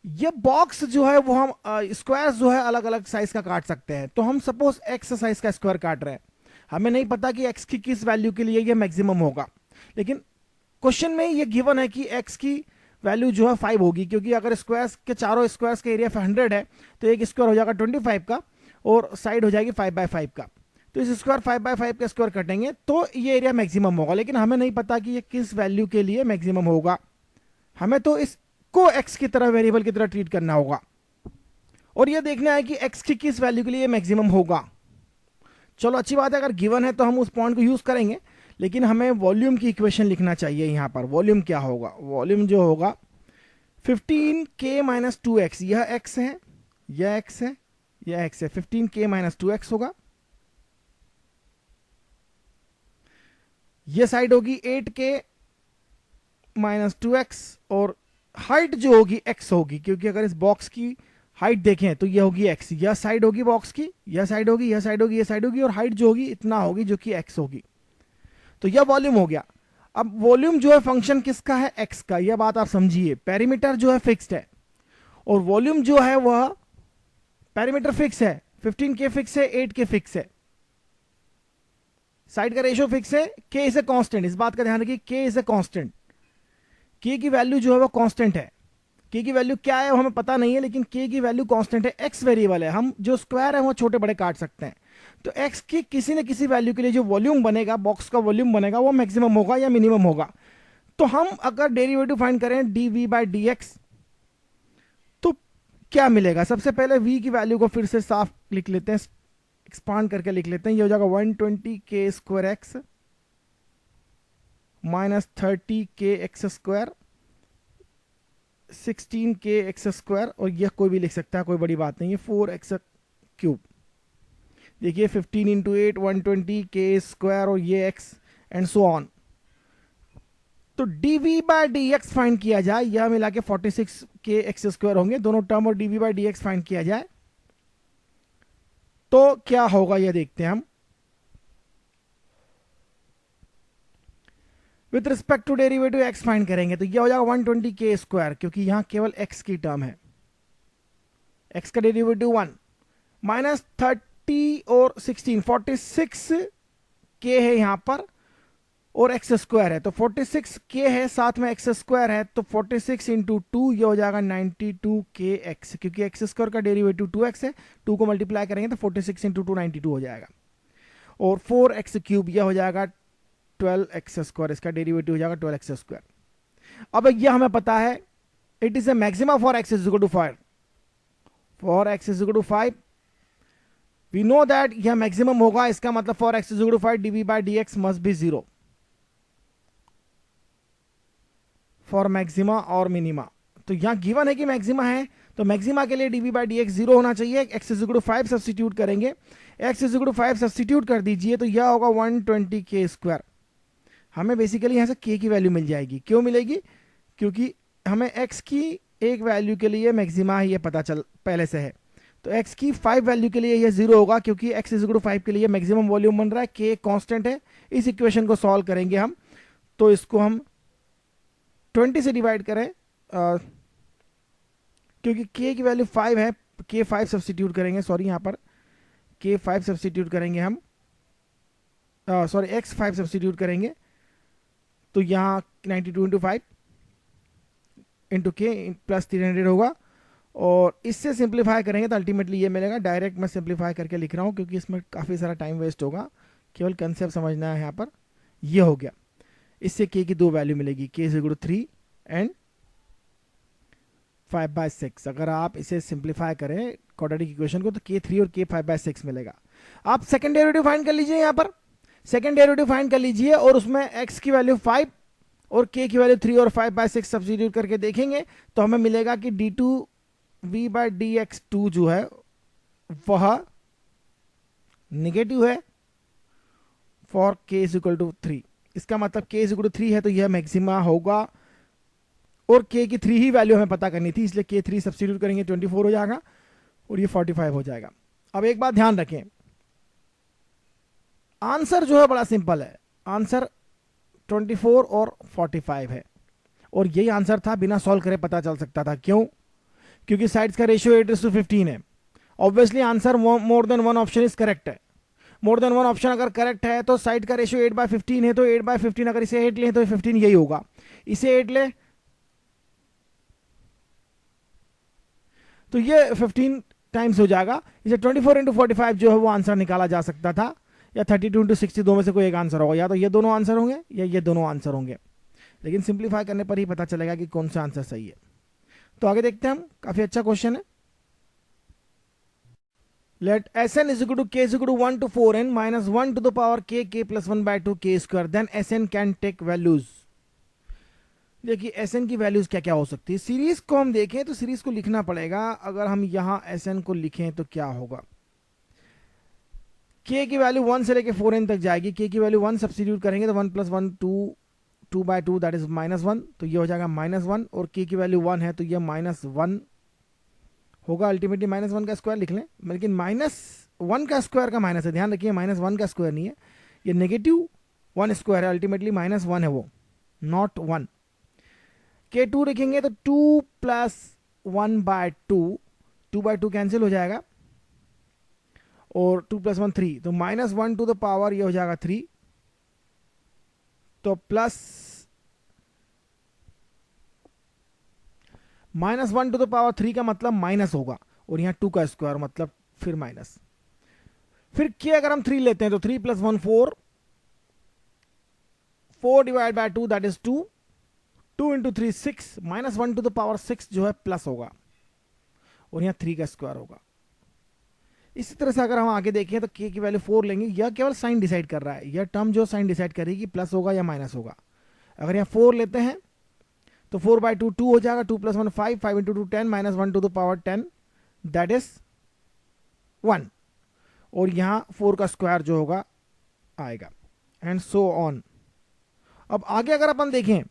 ये बॉक्स जो है वो हम स्क्वायर्स जो है अलग अलग साइज का काट सकते हैं। तो हम सपोज एक्स साइज का स्क्वायर काट रहे हैं, हमें नहीं पता कि एक्स की किस वैल्यू के लिए ये मैक्सिमम होगा, लेकिन क्वेश्चन में ये गिवन है कि एक्स की वैल्यू जो है 5 होगी, क्योंकि अगर स्क्वायर्स के चारों स्क्वायर्स का एरिया 100 है तो एक स्क्वायर हो जाएगा 25 का और साइड हो जाएगी 5/5 का, तो इस स्क्वायर 5/5 का स्क्वायर कटेंगे तो ये एरिया मैक्सिमम होगा, लेकिन हमें नहीं पता कि ये किस वैल्यू के लिए मैक्सिमम होगा। हमें तो इसको एक्स की तरह वेरिएबल की तरह ट्रीट करना होगा और ये देखना है कि एक्स की किस वैल्यू के लिए मैक्सिमम होगा। चलो अच्छी बात है, अगर गिवन है तो हम उस पॉइंट को यूज करेंगे, लेकिन हमें वॉल्यूम की इक्वेशन लिखना चाहिए। यहां पर वॉल्यूम क्या होगा, वॉल्यूम जो होगा 15k - 2x, यह x है, यह x है, यह x है, 15k - 2x होगा। यह साइड होगी 8k - 2x और हाइट जो होगी x होगी, क्योंकि अगर इस बॉक्स की हाइट देखें तो यह होगी x, यह साइड होगी बॉक्स की, यह साइड होगी, यह साइड होगी, यह साइड होगी, और हाइट जो होगी इतना होगी जो कि x होगी। तो यह वॉल्यूम हो गया। अब वॉल्यूम जो है फंक्शन किसका है, x का, यह बात आप समझिए। पेरीमीटर जो है फिक्स्ड है और वॉल्यूम जो है वह पेरीमीटर फिक्स है, 15k फिक्स है, 8k फिक्स है, साइड का रेशियो फिक्स है, k इज ए कांस्टेंट, इस बात का ध्यान रखिए, k is a constant, k की वैल्यू जो है वो कांस्टेंट है। k की वैल्यू क्या है वो हमें पता नहीं है, लेकिन k की वैल्यू कांस्टेंट है, x वेरिएबल है, हम जो स्क्वायर है वो छोटे बड़े काट सकते हैं। तो x की किसी न किसी वैल्यू के लिए जो वॉल्यूम बनेगा, बॉक्स का वॉल्यूम बनेगा, वो मैक्सिमम होगा या मिनिमम होगा। तो हम अगर डेरिवेटिव फाइंड करें dv/dx तो क्या मिलेगा, सबसे पहले v की वैल्यू को फिर से साफ लिख लेते हैं, एक्सपांड करके लिख लेते हैं। ये हो जाएगा 120k² - 30kx² 16kx², और यह कोई भी लिख सकता है, कोई बड़ी बात नहीं है, 4x³। देखिए 15 × 8 120k² और ये x एंड सो ऑन। तो dv/dx फाइंड किया जाए, यह मिला के 46kx² होंगे दोनों टर्म, और dv/dx फाइंड किया जाए तो क्या होगा यह देखते हैं हम। With respect to derivative x find करेंगे तो यह हो जाएगा 120k², क्योंकि यहां केवल x की टर्म है, x का डेरिवेटिव 1 - 30 और 16 46k है यहां पर, और एक्स स्क्वायर है, तो 46 के है, साथ में एक्स स्क्वायर है, तो 46 इंटू टू, ये हो जाएगा 92 के एक्स, क्योंकि एक्स स्क्वायर का डेरिवेटिव 2x है, 2 को मल्टीप्लाई करेंगे तो 46 इंटू टू 92 हो जाएगा। और 4x क्यूब, यह हो जाएगा 12x स्क्वायर, इसका डेरिवेटिव हो जाएगा 12x स्क्वायर। अब यह हमें पता है, it is a maxima for x is equal to 5, for x is equal to 5 we know that यह मैक्सिमम होगा, इसका मतलब for x is equal to 5 dv by dx must be 0 for maxima और मिनिमा। तो यहां given है कि maxima है, तो मैक्सिमा के लिए dv बाई dx 0 होना चाहिए। x is equal to 5 substitute करेंगे, x is equal to 5 substitute कर दीजिए, तो यह होगा 120 के स्क्वायर। हमें बेसिकली यहां से k की वैल्यू मिल जाएगी। क्यों मिलेगी? क्योंकि हमें x की एक वैल्यू के लिए मैक्सिमा है, ये पता चल पहले से है, तो x की 5 वैल्यू के लिए यह 0 होगा, क्योंकि x इज इक्वल टू 5 के लिए मैक्सिमम वॉल्यूम बन रहा है, k कांस्टेंट है। इस इक्वेशन को सॉल्व करेंगे हम, तो इसको हम 20 से डिवाइड करें, क्योंकि k की वैल्यू 5 है, k 5 सब्स्टिट्यूट करेंगे, सॉरी यहाँ पर k 5 सब्स्टिट्यूट करेंगे हम, सॉरी x 5 सब्स्टिट्यूट करेंगे, तो यहाँ 92 इंटू 5 इंटू के प्लस 300 होगा, और इससे सिंप्लीफाई करेंगे तो अल्टीमेटली ये मिलेगा। डायरेक्ट मैं सिंप्लीफाई करके लिख रहा हूँ क्योंकि इसमें काफ़ी सारा टाइम वेस्ट होगा, केवल कंसेप्ट समझना है यहाँ पर। ये हो गया, इससे k की 2 वैल्यू मिलेगी, k is equal to 3 and 5/6। अगर आप इसे सिंप्लीफाई करें क्वाड्रेटिक इक्वेशन को, तो k 3 और k 5/6 मिलेगा। आप सेकंड डेरिवेटिव फाइंड कर लीजिए, यहाँ पर सेकंड डेरिवेटिव फाइंड कर लीजिए, और उसमें x की वैल्यू 5 और k की वैल्यू 3 और 5/6 सब्स्टिट्यूट करके देखेंगे, तो हमें मिलेगा कि d2v बाई dx2 जो है वह निगेटिव है for k is equal to 3। इसका मतलब k इज इक्वल टू 3 है, तो यह मैक्सिमा होगा, और k की 3 ही वैल्यू हमें पता करनी थी, इसलिए k 3 सब्स्टिट्यूट करेंगे 24 हो जाएगा, और ये 45 हो जाएगा। अब एक बात ध्यान रखें, आंसर जो है बड़ा सिंपल है, आंसर 24 और 45 है, और यही आंसर था, बिना सॉल्व करे पता चल सकता था। क्यों? क्योंकि साइड्स का रेशियो 8:15 है। Obviously answer more than one option is correct है। मोर देन वन ऑप्शन अगर करेक्ट है तो साइड का रेशियो 8/15 है, तो 8/15 अगर इसे 8 ले तो 15 यही होगा, इसे 8 ले तो ये 15 टाइम्स हो जाएगा। इसे 24 इंटू 45 जो है वो आंसर निकाला जा सकता था, या 32 इंटू 60 दो में से कोई एक आंसर होगा, या तो ये दोनों आंसर होंगे या ये दोनों आंसर होंगे, लेकिन सिंप्लीफाई करने पर ही पता चलेगा कि कौन सा आंसर सही है। तो आगे देखते हैं हम, काफी अच्छा क्वेश्चन है। Let Sn is equal to k is equal to 1 to 4n minus 1 to the power k plus 1 by 2 k square, then Sn can take values। देखिए Sn की वैल्यूज क्या क्या हो सकती है। सीरीज को हम देखें तो सीरीज को लिखना पड़ेगा। अगर हम यहां Sn को लिखें तो क्या होगा, k की वैल्यू 1 से लेके 4n तक जाएगी, k की वैल्यू 1 सब्स्टिट्यूट करेंगे तो 1 + 1 2 by 2 दैट इज -1, तो ये हो जाएगा -1, और k की वैल्यू 1 है तो ये -1 होगा, अल्टीमेटली -1 का स्क्वायर लिख लें, लेकिन -1 का स्क्वायर का माइनस है, ध्यान रखिए -1 का स्क्वायर नहीं है, ये -1 स्क्वायर है, अल्टीमेटली -1 है वो, नॉट 1। k2 लिखेंगे तो 2 + 1 by 2 by 2 कैंसिल हो जाएगा, और 2 + 1 3, तो -1 टू द पावर ये हो जाएगा 3, तो प्लस -1 टू द पावर 3 का मतलब माइनस होगा, और यहाँ 2 का स्क्वायर मतलब फिर माइनस। फिर k अगर हम 3 लेते हैं तो 3 + 1 4, 4 divide by 2 that is 2, 2 into 3 6, -1 to the power 6 जो है प्लस होगा, और यहाँ 3 का स्क्वायर होगा। इसी तरह से अगर हम आगे देखें तो k की वैल्यू 4 लेंगे, यह केवल साइन डिसाइड कर रहा है, यह टर्म जो साइन डिसाइड करेगी प्लस होगा या माइनस होगा। अगर यहाँ 4 लेते हैं तो 4/2 2 हो जाएगा, 2 + 1 5, 5 into 2 10, -1 to the power 10 that is 1, और यहाँ 4 का स्क्वायर जो होगा आएगा, एंड सो ऑन। अब आगे अगर अपन देखें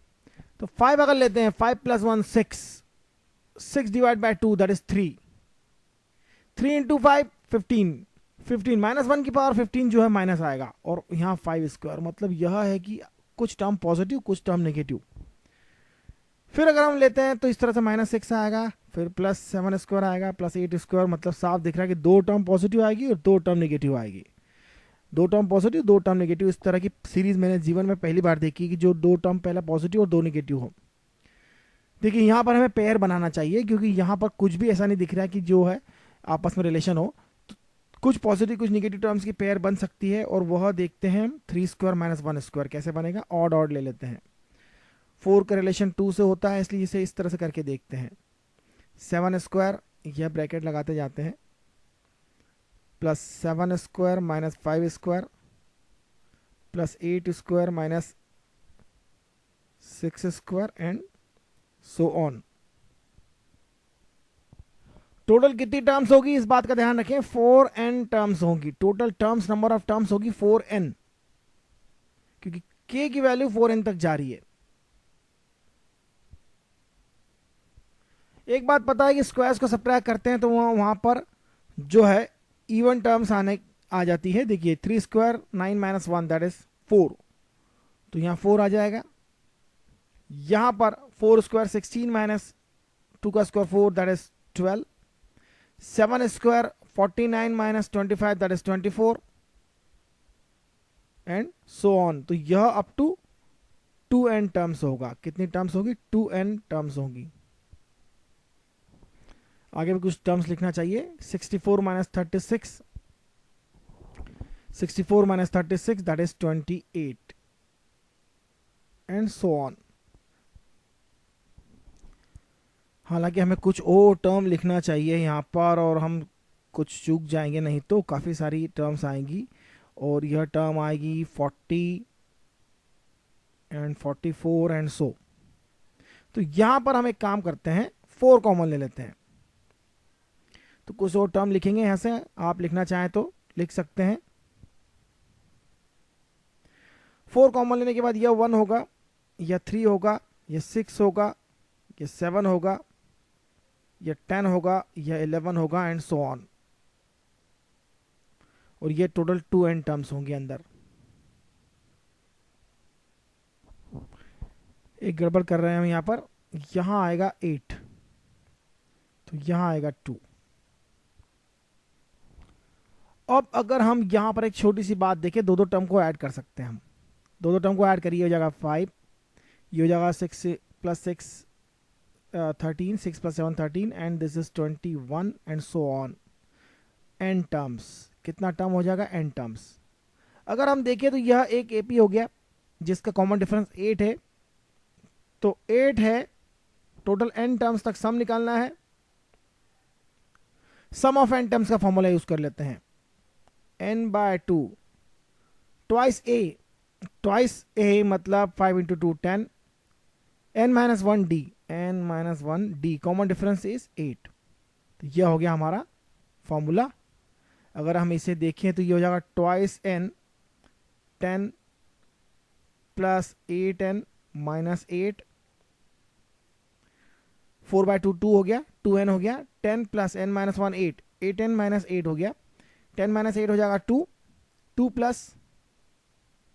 तो 5 अगर लेते हैं, 5 + 1 6, 6 divide by 2 that is 3, 3 into 5 15, 15 -1 की पावर 15 जो है माइनस आएगा, और यहाँ 5 स्क्वायर, मतलब यह है कि कुछ टर्म पॉजिटिव कुछ टर्म नेगेटिव। फिर अगर हम लेते हैं तो इस तरह से -6 आएगा, फिर +7 स्क्वायर आएगा, +8 स्क्वायर, मतलब साफ दिख रहा है कि 2 टर्म पॉजिटिव आएगी और 2 टर्म नेगेटिव आएगी। दो टर्म पॉजिटिव, दो टर्म नेगेटिव। इस तरह की सीरीज मैंने जीवन में पहली बार देखी कि जो दो टर्म पहला पॉजिटिव और दो नेगेटिव हो। देखिए यहाँ पर हमें पेयर बनाना चाहिए, क्योंकि यहाँ पर कुछ भी ऐसा नहीं दिख रहा है कि जो है आपस में रिलेशन हो। तो कुछ पॉजिटिव कुछ नेगेटिव टर्म्स की पेयर बन सकती है, और वह देखते हैं हम 3² - 1²। कैसे बनेगा? ऑड ऑड ले लेते हैं। 4 का रिलेशन 2 से होता है, इसलिए इसे इस तरह से करके देखते हैं। 7², यह ब्रैकेट लगाते जाते हैं, plus 7² - 5² plus 8² - 6² and so on. Total कितनी टर्म्स होगी इस बात का ध्यान रखें, 4n टर्म्स होगी। Total terms, number of terms होगी 4n, क्योंकि k की वैल्यू 4n तक जा रही है। एक बात पता है कि स्क्वायर्स को सब्ट्रैक्ट करते हैं तो वहां पर जो है इवन टर्म्स आ जाती है। देखिए 3² 9 - 1 दैट इज 4, तो यहाँ 4 आ जाएगा। यहां पर 4² 16 - 2 का square 4 that is 12। 7² 49 - 25 that is 24 and so on. तो यह अप टू 2n टर्म्स होगा। कितनी टर्म्स होगी? 2n टर्म्स होगी। आगे भी कुछ टर्म्स लिखना चाहिए। 64 - 36, 64 - 36 that is 28 and so on. हालांकि हमें कुछ और टर्म लिखना चाहिए यहाँ पर, और हम कुछ चूक जाएंगे, नहीं तो काफ़ी सारी टर्म्स आएंगी। और यह टर्म आएगी 40 एंड 44 एंड सो। तो यहाँ पर हम एक काम करते हैं, 4 कॉमन ले लेते हैं। तो कुछ और टर्म लिखेंगे यहाँ से, आप लिखना चाहें तो लिख सकते हैं। 4 कॉमन लेने के बाद यह 1 होगा, यह 3 होगा, यह 6 होगा, यह 7 होगा, यह 10 होगा, यह 11 होगा एंड सो ऑन। और ये टोटल 2n टर्म्स होंगे अंदर। एक गड़बड़ कर रहे हैं हम यहाँ पर, यहाँ आएगा 8 तो यहाँ आएगा 2। अब अगर हम यहाँ पर एक छोटी सी बात देखें, दो टर्म को ऐड कर सकते हैं हम। दो टर्म को ऐड करिए, हो जाएगा 5, ये हो जाएगा 6 + 6 13, 6 + 7 13 and this is 21 and so on. n terms, कितना टर्म हो जाएगा? n terms. अगर हम देखें तो यह एक एपी हो गया जिसका कॉमन डिफरेंस 8 है, तो 8 है। टोटल n टर्म्स तक सम निकालना है। सम ऑफ n टर्म्स का फॉर्मूला यूज कर लेते हैं, n/2 ट्वाइस a मतलब 5 × 2 10, n - 1d, common difference is 8। तो यह हो गया हमारा फॉर्मूला। अगर हम इसे देखें तो ये हो जाएगा ट्वाइस n 10 + 8n - 8, 4/2 2 हो गया, 2n हो गया, 10 + n - 1 8, 8n - 8 हो गया, 10 - 8 हो जाएगा 2, 2 +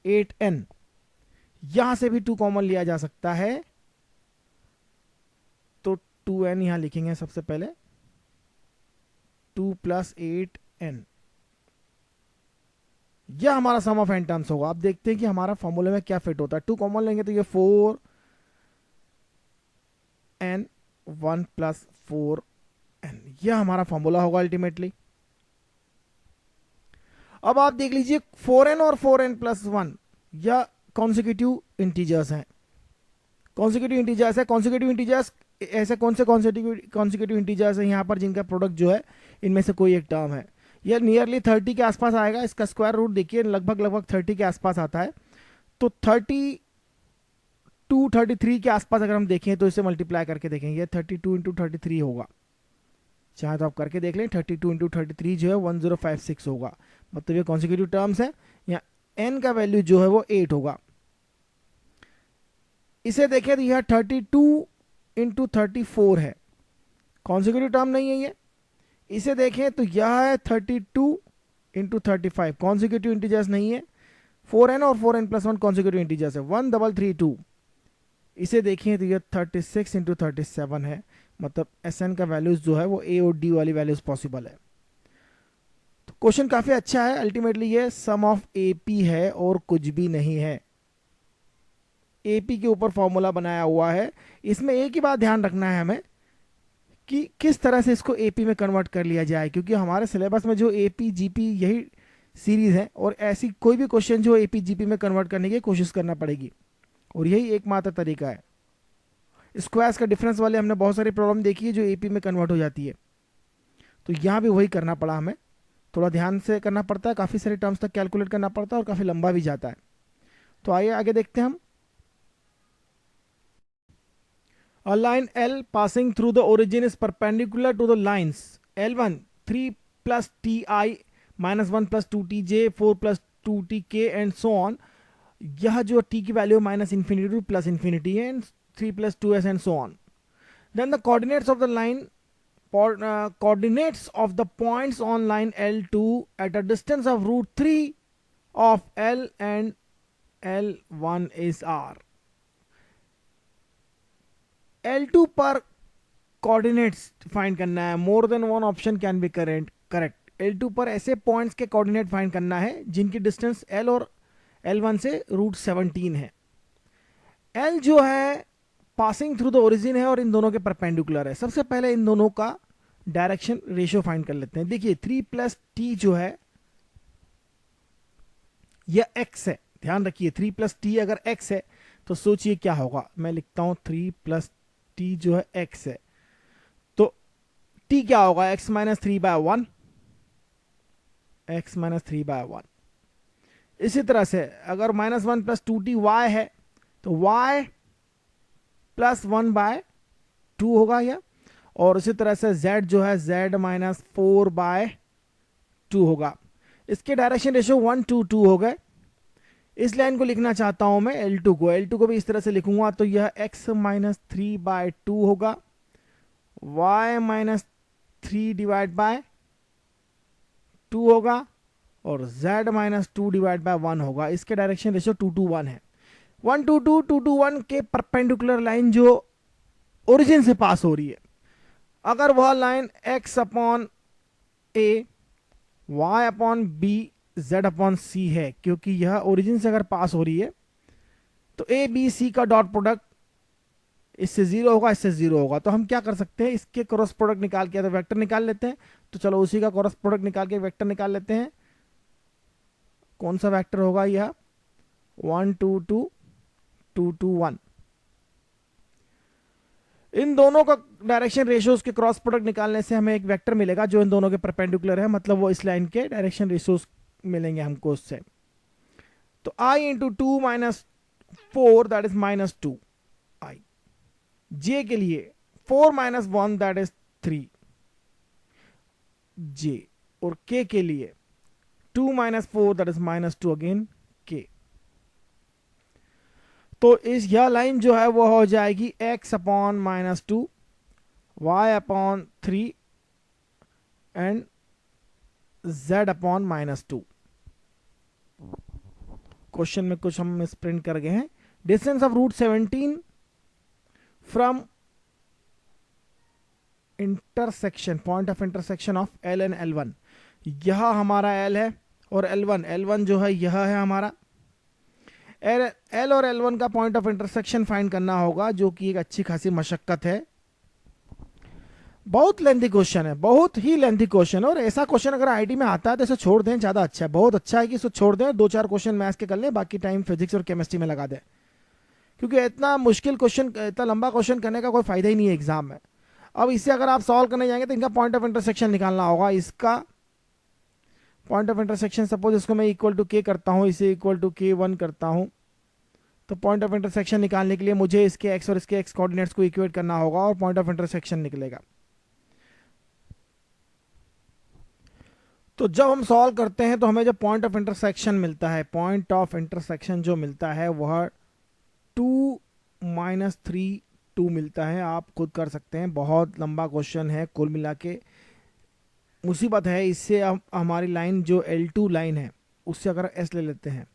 8n। यहां से भी 2 कॉमन लिया जा सकता है, तो 2n यहां लिखेंगे सबसे पहले, 2 + 8n। यह हमारा सम ऑफ n टर्म्स होगा। अब देखते हैं कि हमारा फॉर्मूले में क्या फिट होता है। 2 कॉमन लेंगे तो ये 4n 1 + 4n, यह हमारा फॉर्मूला होगा अल्टीमेटली। अब आप देख लीजिए 4n और 4n + 1 यह कॉन्सिक्यूटिव इंटीजर्स हैं। कॉन्सिक्यूटिव इंटीजर्स है। कॉन्सिक्यूटिव इंटीजर्स ऐसे कौन से कॉन्सिक्यूटिव इंटीजर्स हैं यहाँ पर जिनका प्रोडक्ट जो है इनमें से कोई एक टर्म है। यह नियरली 30 के आसपास आएगा। इसका स्क्वायर रूट देखिए लगभग 30 के आसपास आता है। तो 32 33 के आसपास अगर हम देखें तो इसे मल्टीप्लाई करके देखेंगे, ये 32 × 33 होगा। चाहे तो आप करके देख लें, 32 × 33 जो है 1056 होगा। मतलब ये कॉन्सिक्यूटिव टर्म्स है। यहाँ n का वैल्यू जो है वो 8 होगा। इसे देखें तो यह 32 × 34 है, कॉन्सिक्यूटिव टर्म नहीं है ये। इसे देखें तो यह है 32 × 35, कॉन्सिक्यूटिव इंटीजर्स नहीं है। 4n और 4n + 1 कॉन्सिक्यूटिव इंटीजर्स है, 1332। इसे देखें तो यह 36 × 37 है। मतलब Sn का वैल्यूज जो है वो a और d वाली वैल्यूज पॉसिबल है। तो क्वेश्चन काफी अच्छा है। अल्टीमेटली ये सम ऑफ एपी है और कुछ भी नहीं है। एपी के ऊपर फॉर्मूला बनाया हुआ है। इसमें एक ही बात ध्यान रखना है हमें कि किस तरह से इसको एपी में कन्वर्ट कर लिया जाए, क्योंकि हमारे सिलेबस में जो एपी जीपी यही सीरीज है और ऐसी कोई भी क्वेश्चन जो एपी जीपी में कन्वर्ट करने की कोशिश करना पड़ेगी और यही एकमात्र तरीका है। स्क्वायर्स का डिफरेंस वाले हमने बहुत सारी प्रॉब्लम देखी है जो एपी में कन्वर्ट हो जाती है, तो यहाँ भी वही करना पड़ा हमें। थोड़ा ध्यान से करना पड़ता है, काफ़ी सारे टर्म्स तक कैलकुलेट करना पड़ता है और काफ़ी लंबा भी जाता है। तो आइए आगे देखते हैं हम। A line L passing through the origin is perpendicular to the lines L1 3 plus ti minus 1 plus 2tj 4 plus 2tk and so on। यह जो t की value minus infinity two plus infinity है, 3 plus 2s and so on। Then the coordinates of the line coordinates of the points on line L2 at a distance of root 3 of L and L1 is R। L2 पर coordinates find करना है। More than one option can be correct. L2 पर ऐसे points के coordinate find करना है जिनकी distance L और L1 से रूट 17 है। L जो है पासिंग थ्रू द ओरिजिन है और इन दोनों के परपेंडिकुलर है। सबसे पहले इन दोनों का डायरेक्शन रेशियो फाइंड कर लेते हैं। देखिए 3 प्लस टी जो है यह x है। ध्यान रखिए 3 प्लस टी अगर x है तो सोचिए क्या होगा। मैं लिखता हूं 3 प्लस टी जो है x है, तो t क्या होगा, x माइनस 3/1, x माइनस 3/1। इसी तरह से अगर माइनस 1 प्लस 2t y है तो y प्लस 1/2 होगा यह। और इसी तरह से z जो है z माइनस 4/2 होगा। इसके डायरेक्शन रेशियो 1 to 2 हो गए। इस लाइन को लिखना चाहता हूं मैं L2 को भी इस तरह से लिखूंगा, तो यह x माइनस 3/2 होगा, y माइनस 3/2 होगा और z माइनस 2/1 होगा। इसके डायरेक्शन रेशियो 2 to 1 है। 1 to 2 2 to 1 के परपेंडिकुलर लाइन जो ओरिजिन से पास हो रही है, अगर वह line x upon a y upon b z upon c है, क्योंकि यह ओरिजिन से अगर पास हो रही है तो a b c का डॉट प्रोडक्ट इससे 0 होगा, इससे 0 होगा। तो हम क्या कर सकते हैं, इसके क्रॉस प्रोडक्ट निकाल के तो वेक्टर निकाल लेते हैं। तो चलो उसी का क्रॉस प्रोडक्ट निकाल के वेक्टर निकाल लेते हैं। कौन सा वेक्टर होगा यह, 1 2 2 2 2 1। इन दोनों का डायरेक्शन रेशियोज के क्रॉस प्रोडक्ट निकालने से हमें एक वेक्टर मिलेगा जो इन दोनों के परपेंडिकुलर है, मतलब वो इस लाइन के डायरेक्शन रेशियोज मिलेंगे हमको उससे। तो i into 2 minus 4 that is minus 2 i। j के लिए 4 माइनस 1 दैट इज 3 j। और k के लिए 2 minus 4 that is minus 2 again k। तो इस यह लाइन जो है वो हो जाएगी x upon minus 2 y upon 3 and z upon minus 2। Question में कुछ हम प्रिंट कर गए हैं। Distance of root 17 from intersection, point of intersection of L and L1। यह हमारा L है और L1 जो है यह है हमारा L और L1 का पॉइंट ऑफ इंटरसेक्शन फाइंड करना होगा, जो कि एक अच्छी खासी मशक्कत है। बहुत लेंथी क्वेश्चन है, बहुत ही लेंथी क्वेश्चन है। और ऐसा क्वेश्चन अगर आईटी में आता है तो इसे छोड़ दें, ज्यादा अच्छा है। बहुत अच्छा है कि इसे छोड़ दें, 2-4 क्वेश्चन मैथ्स के कर लें, बाकी टाइम फिजिक्स और केमिस्ट्री में लगा दें, क्योंकि इतना मुश्किल क्वेश्चन, इतना लंबा क्वेश्चन करने का कोई फायदा ही नहीं है एग्जाम में। अब इससे अगर आप सॉल्व करने जाएंगे तो इनका पॉइंट ऑफ इंटरसेक्शन निकालना होगा। इसका पॉइंट ऑफ इंटरसेक्शन सपोज इसको मैं इक्वल टू k करता हूं, इसे इक्वल टू k1 करता हूं, तो पॉइंट ऑफ इंटरसेक्शन निकालने के लिए मुझे इसके x और इसके x कोऑर्डिनेट्स को इक्वेट करना होगा और पॉइंट ऑफ इंटरसेक्शन निकलेगा। तो जब हम सॉल्व करते हैं तो हमें जो पॉइंट ऑफ इंटरसेक्शन मिलता है, पॉइंट ऑफ इंटरसेक्शन जो मिलता है वह 2 माइनस 3 2 मिलता है। आप खुद कर सकते हैं, बहुत लंबा क्वेश्चन है। कुल मिला के मुसीबत है इससे। अब हमारी लाइन जो L2 लाइन है उससे अगर S ले लेते हैं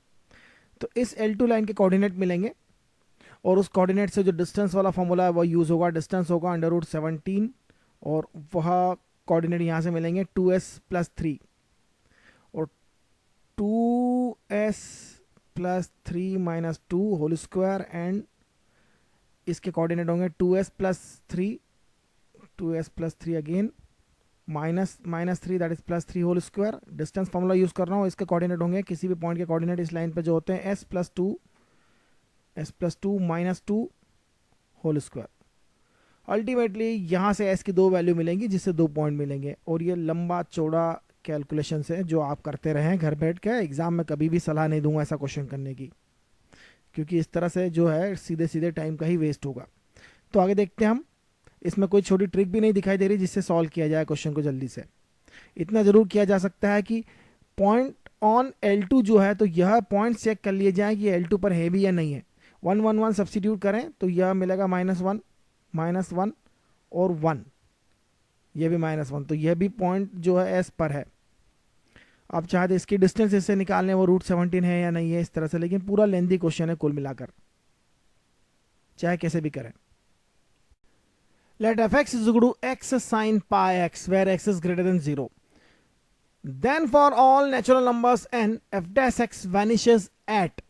तो इस L2 लाइन के कोऑर्डिनेट मिलेंगे और उस कोऑर्डिनेट से जो डिस्टेंस वाला फॉर्मूला है वह यूज़ होगा। डिस्टेंस होगा √17 और वह कोऑर्डिनेट यहाँ से मिलेंगे 2s plus 3। S plus 3 minus 2 whole square and इसके कोऑर्डिनेट होंगे 2s plus 3, 2s plus 3 again minus 3 that is plus 3 whole square. Distance formula use कर रहा हूँ, इसके कोऑर्डिनेट होंगे किसी भी पॉइंट के कोऑर्डिनेट इस लाइन पे जो होते हैं s plus 2 minus 2 whole square. Ultimately यहाँ से s की दो वैल्यू मिलेंगी जिससे 2 पॉइंट मिलेंगे। और ये लंबा चौड़ा कैलकुलेशन है जो आप करते रहें घर बैठ के। एग्जाम में कभी भी सलाह नहीं दूंगा ऐसा क्वेश्चन करने की, क्योंकि इस तरह से जो है सीधे सीधे टाइम का ही वेस्ट होगा। तो आगे देखते हैं हम। इसमें कोई छोटी ट्रिक भी नहीं दिखाई दे रही जिससे सॉल्व किया जाए क्वेश्चन को जल्दी से। इतना जरूर किया जा सकता है कि पॉइंट ऑन L2 जो है तो यह पॉइंट चेक कर लिए जाए कि L2 पर है भी या नहीं है। 1 1 1 सब्सटीट्यूट करें तो यह मिलेगा -1 और 1, यह भी -1, तो यह भी पॉइंट जो है S पर है। आप चाहे तो इसकी डिस्टेंस इससे निकालने वो √17 है या नहीं है इस तरह से, लेकिन पूरा लेंथी क्वेश्चन है कुल मिलाकर, चाहे कैसे भी करें। Let f(x) is equal to x sin pi x where x is greater than 0. Then for all natural numbers n, f dash x vanishes at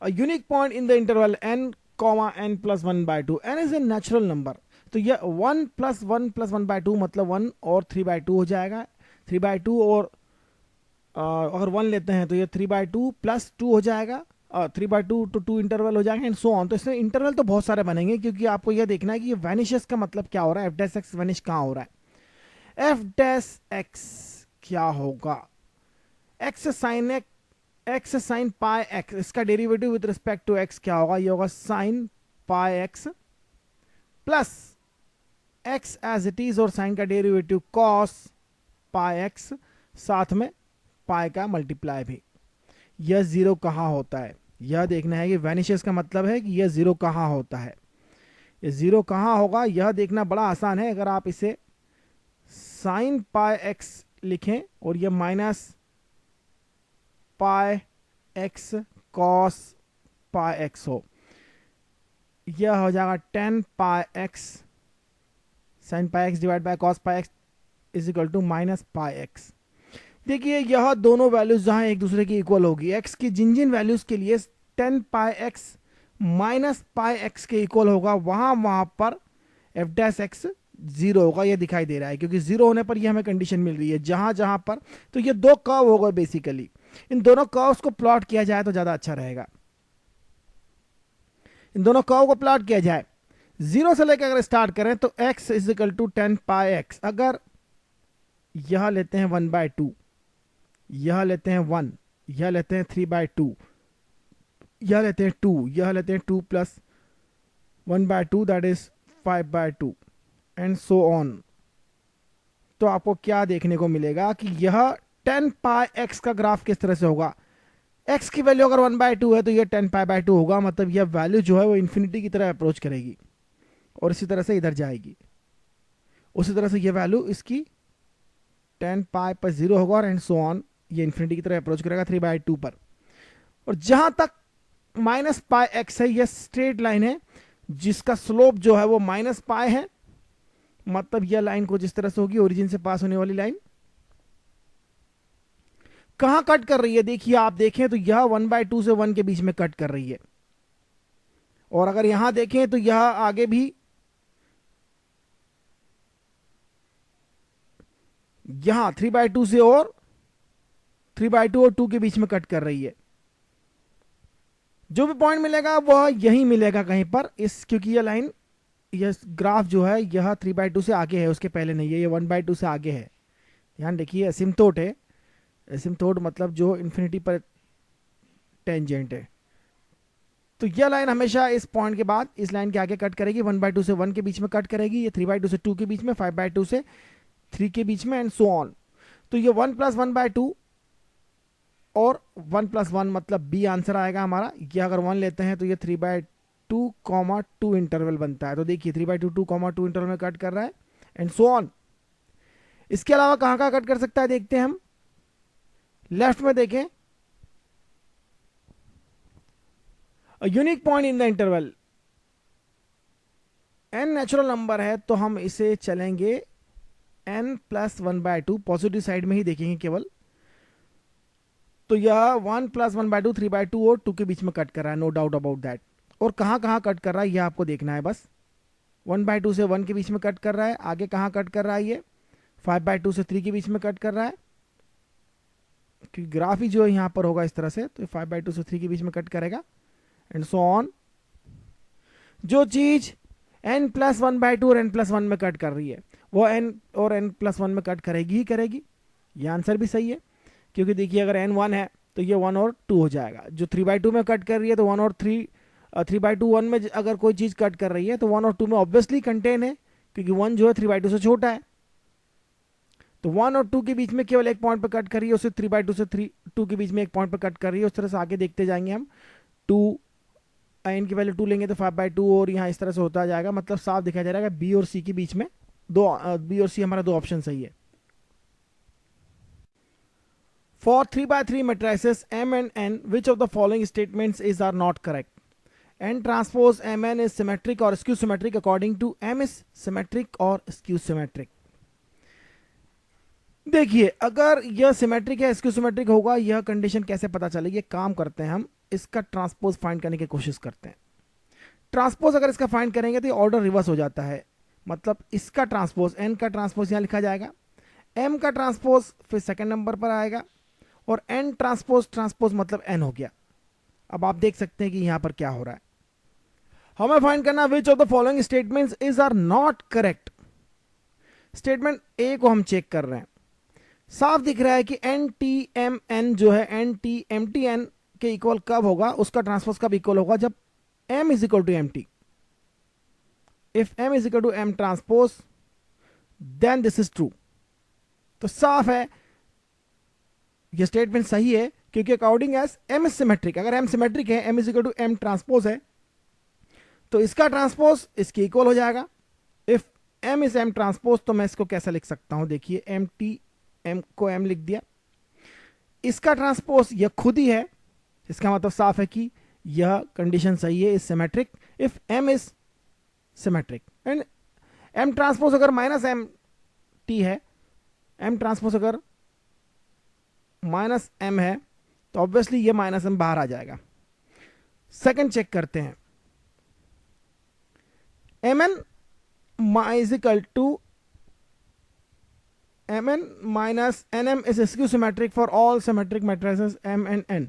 a unique point in the interval n, n plus 1 by 2. n is a natural number. तो यह 1 plus 1 by 2 मतलब 1 और 3 by 2 हो जाएगा। 3 by 2 और अगर 1 लेते हैं तो यह 3 by 2 plus 2 हो जाएगा। 3 by 2 to 2 इंटरवल हो जाएगा एंड सो ऑन। तो इसमें इंटरवल तो बहुत सारे बनेंगे, क्योंकि आपको यह देखना है कि ये वैनिशेस का मतलब क्या हो रहा है। एफ डैश एक्स वैनिश कहाँ हो रहा है। एफ डैश एक्स क्या होगा, एक्स साइन पाई एक्स, इसका derivative with respect to X क्या होगा, ये होगा sine pi X plus X as it is और साइन का डेरिवेटिव कॉस पाई एक्स, साथ में पाई का मल्टीप्लाई भी। यह जीरो कहाँ होता है यह देखना है कि वैनिशेस का मतलब है कि यह जीरो कहाँ होता है। यह जीरो कहाँ होगा यह देखना बड़ा आसान है। अगर आप इसे साइन पाई एक्स लिखें और यह minus pi x cos pi x हो, यह हो जाएगा 10 pi x sine pi x divide by cos pi x is equal to minus pi x. देखिए यह दोनों वैल्यूज जहां एक दूसरे की इक्वल होगी, एक्स की जिन जिन वैल्यूज के लिए 10 pi x minus pi x के इक्वल होगा वहां पर एफ डैश एक्स जीरो होगा। यह दिखाई दे रहा है क्योंकि जीरो होने पर यह हमें कंडीशन मिल रही है जहां जहां पर। तो ये दो कर्व होगा बेसिकली, इन दोनों कर्व्स को प्लॉट किया जाए तो ज्यादा अच्छा रहेगा। इन दोनों कर्व को प्लॉट किया जाए, जीरो से लेकर अगर स्टार्ट करें तो x is equal to 10 pi X. अगर यह लेते हैं 1 by 2, यह लेते हैं 1, यह लेते हैं 3 by 2, यह लेते हैं 2, यह लेते हैं 2 plus 1 by 2 that is 5 by 2 and so on. तो आपको क्या देखने को मिलेगा कि यह 10 पाई एक्स का ग्राफ किस तरह से होगा। x की वैल्यू अगर 1 by 2 है तो यह 10 पाई by 2 होगा, मतलब यह वैल्यू जो है वो इन्फिनिटी की तरह अप्रोच करेगी और इसी तरह से इधर जाएगी। उसी तरह से यह वैल्यू इसकी 10 पाई पर 0 होगा और एंड सो ऑन, ये इन्फिनिटी की तरह अप्रोच करेगा 3 by 2 पर। और जहां तक माइनस पाई एक्स है यह स्ट्रेट लाइन है जिसका स्लोप जो है वो माइनस पाई है, मतलब यह लाइन को जिस तरह से होगी ओरिजिन से पास होने वाली लाइन कहां कट कर रही है। देखिए आप देखें तो यह 1 by 2 से 1 के बीच में कट कर रही है, और अगर यहां देखें तो यह आगे भी यहां 3 by 2 से और 3 by 2 और 2 के बीच में कट कर रही है। जो भी पॉइंट मिलेगा वह यही मिलेगा कहीं पर इस, क्योंकि यह लाइन यह ग्राफ जो है यह 3 by 2 से आगे है, उसके पहले नहीं है, ये 1 by 2 से आगे है। ध्यान देखिए एसिम्प्टोट है, एसिम्प्टोट मतलब जो इन्फिनिटी पर टेंजेंट है। तो यह लाइन हमेशा इस पॉइंट के बाद इस लाइन के आगे कट करेगी, 1 by 2 से 1 के बीच में कट करेगी, ये 3 by 2 से 2 के बीच में, 5 by 2 से 3 के बीच में एंड सो ऑन। तो ये 1 + 1 by 2 और 1 + 1 मतलब बी आंसर आएगा हमारा। ये अगर 1 लेते हैं तो ये 3 by 2, 2 इंटरवल बनता है। तो देखिए 3 by 2, 2 इंटरवल में कट कर रहा है एंड सो ऑन। इसके अलावा कहां कहां कट कर सकता है देखते हैं हम। लेफ्ट में देखें, unique point in the interval, n natural number है तो हम इसे चलेंगे n + 1 by 2, पॉजिटिव साइड में ही देखेंगे केवल। तो यह 1+1/2 3/2 और 2 के बीच में कट कर रहा है, नो डाउट अबाउट दैट। और कहाँ कहाँ कट कर रहा है यह आपको देखना है बस। 1/2 से 1 के बीच में कट कर रहा है, आगे कहाँ कट कर रहा है ये 5/2 से 3 के बीच में कट कर रहा है, क्योंकि ग्राफ ही जो है यहाँ पर होगा इस तरह से, तो 5/2 से 3 के बीच में कट करेगा एंड सो ऑन। जो चीज n+1/2 और n+1 में कट कर रही है वो n और n+1 में कट करेगी ही करेगी। ये आंसर भी सही है, क्योंकि देखिए अगर n 1 है तो ये 1 और 2 हो जाएगा। जो 3/2 में कट कर रही है तो 1 और 3, 3/2 1 में अगर कोई चीज कट कर रही है तो 1 और 2 में ऑब्वियसली कंटेन है, क्योंकि 1 जो है 3/2 से छोटा है। तो 1 और 2 के बीच में केवल एक पॉइंट पर कट कर रही है, उसे 3/2 से 2 के बीच में एक पॉइंट पर कट कर रही है। उस तरह से आगे देखते जाएंगे हम। 2 n की वैल्यू 2 लेंगे तो 5/2 और यहाँ इस तरह से होता जाएगा। मतलब साफ दिखाई दे रहा है बी और सी के बीच में बी और सी हमारा दो ऑप्शन सही है। For 3/3 matrices M and N, which of the following statements is are not correct? N transpose Mn is symmetric or skew symmetric according to M is symmetric or skew symmetric. देखिए अगर यह symmetric है skew symmetric होगा, यह condition कैसे पता चलेगी? काम करते हैं हम इसका ट्रांसपोज फाइंड करने की कोशिश करते हैं। ट्रांसपोज अगर इसका फाइंड करेंगे तो ऑर्डर रिवर्स हो जाता है। मतलब इसका ट्रांसपोज n का ट्रांसपोज यहां लिखा जाएगा, m का ट्रांसपोज फिर सेकंड नंबर पर आएगा और n ट्रांसपोज ट्रांसपोज मतलब n हो गया। अब आप देख सकते हैं कि यहां पर क्या हो रहा है। हमें फाइंड करना which of the following statements is or not correct. Statement A को हम चेक कर रहे हैं, साफ दिख रहा है कि NTMN जो है NTMTN के इक्वल कब होगा, उसका ट्रांसपोज कब इक्वल होगा? जब M is equal to MT। If M is equal to M transpose then this is true. तो साफ है ये स्टेटमेंट सही है, क्योंकि according as M is symmetric, अगर M सिमेट्रिक है M is equal to M transpose है तो इसका ट्रांसपोज इसके इक्वल हो जाएगा। If M is M transpose तो मैं इसको कैसा लिख सकता हूं? देखिए MT M को M लिख दिया, इसका ट्रांसपोज यह खुद ही है, इसका मतलब साफ है कि यह कंडीशन सही है, is symmetric if M is symmetric. And M transpose अगर -MT है, M ट्रांसपोज अगर -M है तो ऑब्वियसली ये -M बाहर आ जाएगा। सेकंड चेक करते हैं, Mn is equal to Mn minus Nm is skew symmetric for all symmetric matrices M and N.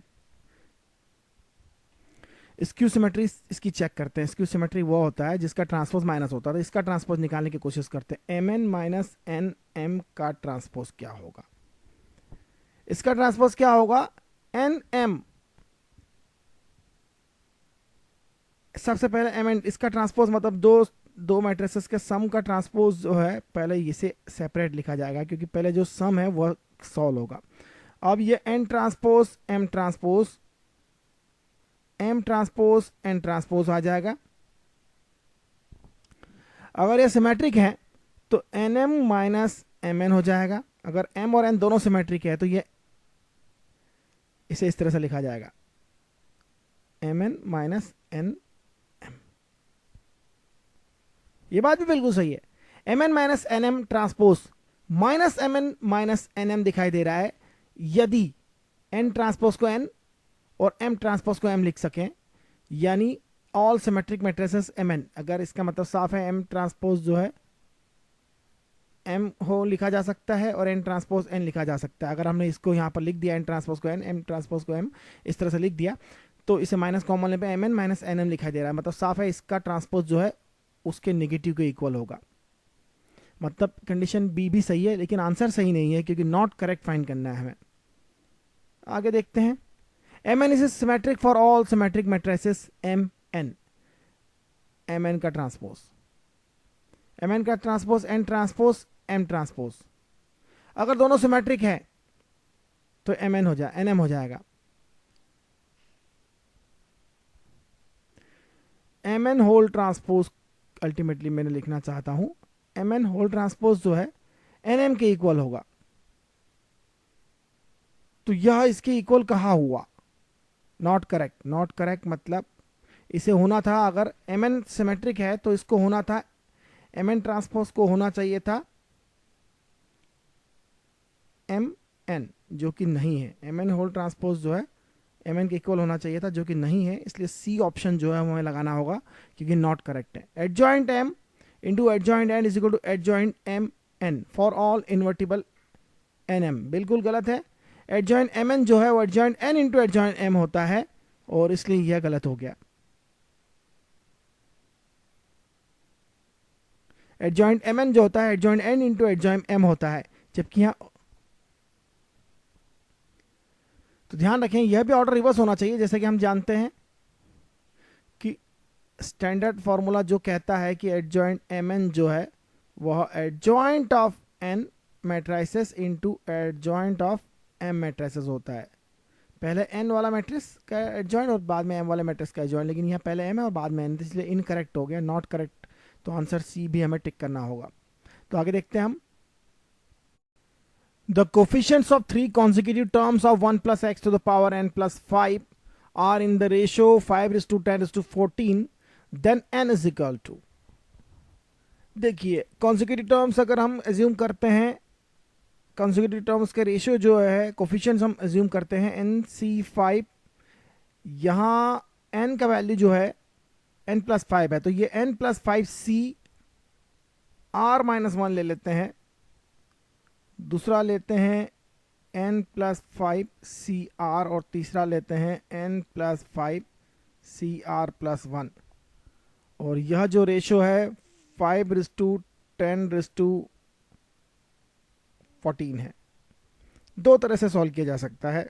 Skew symmetry इसकी चेक करते हैं। स्क्यू सिमेट्री वो होता है जिसका ट्रांसपोज माइनस होता है, तो इसका ट्रांसपोज निकालने की कोशिश करते हैं। Mn माइनस Nm का ट्रांसपोज क्या होगा? इसका ट्रांसपोज क्या होगा? Nm सबसे पहले Mn, इसका ट्रांसपोज मतलब दो मैट्रिसेस के सम का ट्रांसपोज जो है पहले इसे सेपरेट लिखा जाएगा, क्योंकि पहले जो सम है वह सॉल्व होगा। अब ये n transpose m transpose m transpose n transpose आ जाएगा। अगर ये सिमेट्रिक है तो nm माइनस mn हो जाएगा। अगर m और n दोनों सिमेट्रिक है तो ये इसे इस तरह से लिखा जाएगा mn माइनस n। ये बात भी बिल्कुल सही है। Mn minus Nm transpose minus Mn minus Nm दिखाई दे रहा है यदि N ट्रांसपोज को N और M ट्रांसपोज को M लिख सकें, यानी ऑल सिमेट्रिक मैट्रिसेस Mn। अगर इसका मतलब साफ है M ट्रांसपोज जो है M हो लिखा जा सकता है और N ट्रांसपोज N लिखा जा सकता है। अगर हमने इसको यहाँ पर लिख दिया N ट्रांसपोज को N, M ट्रांसपोज को M इस तरह से लिख दिया तो इसे माइनस कॉमन लेने पे Mn माइनस Nm लिखाई दे रहा है। मतलब साफ है इसका ट्रांसपोज जो है उसके नेगेटिव के इक्वल होगा। मतलब कंडीशन बी भी सही है, लेकिन आंसर सही नहीं है क्योंकि नॉट करेक्ट फाइंड करना है हमें। आगे देखते हैं। Mn is symmetric for all symmetric matrices Mn। Mn का transpose N transpose M transpose, अगर दोनों सिमेट्रिक है तो Nm हो जाएगा। Mn होल ट्रांसपोज अल्टीमेटली मैंने लिखना चाहता हूं, Mn होल ट्रांसपोज जो है Nm के इक्वल होगा। तो यह इसके इक्वल कहां हुआ? नॉट करेक्ट मतलब इसे होना था, अगर Mn सिमेट्रिक है तो इसको होना था Mn ट्रांसपोज को होना चाहिए था Mn, जो कि नहीं है, एम एन होल ट्रांसपोज जो है एम एन के इक्वल होना चाहिए था, जो कि नहीं है, इसलिए सी ऑप्शन जो है हमें लगाना होगा क्योंकि नॉट करेक्ट है। Adjoint M into adjoint N is equal to adjoint M N for all invertible N M, बिल्कुल गलत है। एडजॉइंट एम एन जो है वो adjoint N into adjoint M होता है और इसलिए यह गलत हो गया। एडजॉइंट एम एन जो होता है adjoint N into adjoint M होता है, जबकि यहां तो ध्यान रखें यह भी ऑर्डर रिवर्स होना चाहिए। जैसे कि हम जानते हैं कि स्टैंडर्ड फॉर्मूला जो कहता है कि एडजॉइंट एम एन जो है वह adjoint of n matrices into adjoint of m matrices होता है। पहले एन वाला मैट्रिक्स का एडजॉइंट और बाद में एम वाले मैट्रिक्स का एडजॉइंट, लेकिन यहाँ पहले एम है और बाद में एन, इसलिए इनकरेक्ट हो गया, नॉट करेक्ट। तो आंसर सी भी हमें टिक करना होगा। तो आगे देखते हैं हम। The coefficients of three consecutive terms of 1 plus x to the power n plus 5 are in the ratio 5:10:14, then n is equal to, देखिए consecutive terms अगर हम assume करते हैं, consecutive terms के रेशियो जो है कोफिशिएंट्स हम assume करते हैं nc5, यहाँ n का वैल्यू जो है n plus 5 है, तो ये n plus 5c r minus 1 ले लेते हैं, दूसरा लेते हैं n प्लस 5 सी आर और तीसरा लेते हैं n plus 5 C r plus 1, और यह जो रेशो है 5:10:14 है। दो तरह से सॉल्व किया जा सकता है,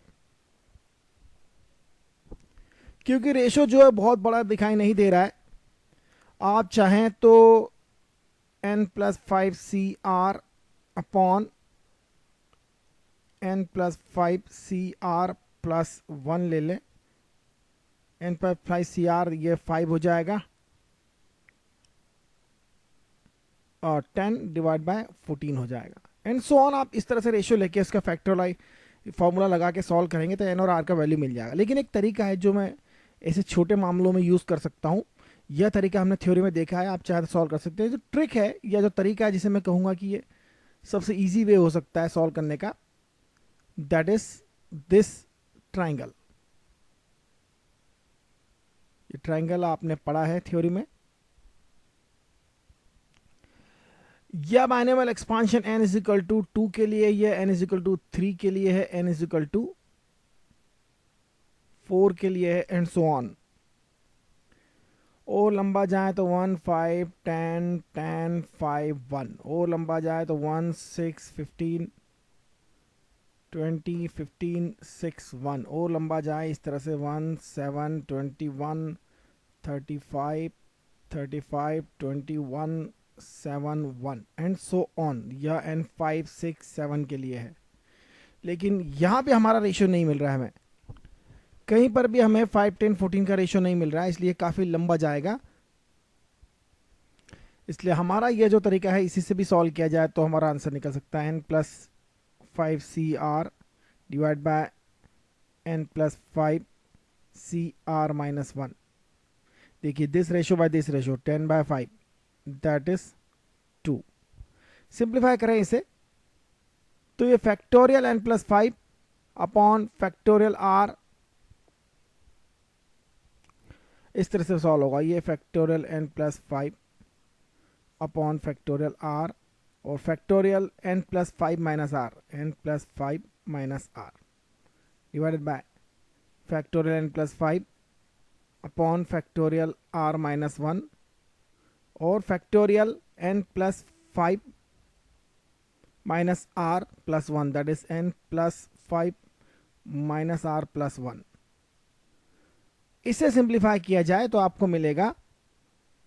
क्योंकि रेशो जो है बहुत बड़ा दिखाई नहीं दे रहा है। आप चाहें तो n plus 5 C r upon n plus 5 C r plus 1 ले लें, n प्लस 5 सी आर ये 5 हो जाएगा और 10 डिवाइड बाय 14 हो जाएगा, एंड सो ऑन। आप इस तरह से रेशियो लेके इसका फैक्टराइज फॉर्मूला लगा के सॉल्व करेंगे तो n और r का वैल्यू मिल जाएगा। लेकिन एक तरीका है जो मैं ऐसे छोटे मामलों में यूज़ कर सकता हूँ, यह तरीका हमने थ्योरी में देखा है, आप चाहे तो सॉल्व कर सकते हैं। जो ट्रिक है या जो तरीका है जिसे मैं कहूँगा कि ये सबसे ईजी वे हो सकता है सॉल्व करने का, that is this triangle। ये ट्राइंगल आपने पढ़ा है थ्योरी में। या binomial expansion n is equal to 2 के लिए, ये n इज इक्वल टू 3 के लिए है, n इज इक्वल टू 4 के लिए है, एंड सो ऑन। और लंबा जाए तो 1 5 10 10 5 1, और लंबा जाए तो 1 6 15 20 15 6 1, और लंबा जाए इस तरह से 1 7 21 35 35 21 7 1 एंड सो ऑन। यह n 5 6 7 के लिए है, लेकिन यहाँ पे हमारा रेशियो नहीं मिल रहा है, हमें कहीं पर भी हमें 5 10 14 का रेशियो नहीं मिल रहा है, इसलिए काफ़ी लंबा जाएगा। इसलिए हमारा यह जो तरीका है इसी से भी सॉल्व किया जाए तो हमारा आंसर निकल सकता है n plus 5 C r divide by n plus 5 C r minus 1। देखिए this ratio by this ratio 10/5 that is 2। Simplify करें इसे तो ये factorial n plus 5 upon factorial r इस तरह से सॉल्व होगा। ये factorial n plus 5 upon factorial r और factorial n plus 5 minus r, n plus 5 minus r divided by factorial n plus 5 upon factorial r minus 1 और factorial n plus 5 minus r plus 1 that is n plus 5 minus r plus 1। इसे simplify किया जाए तो आपको मिलेगा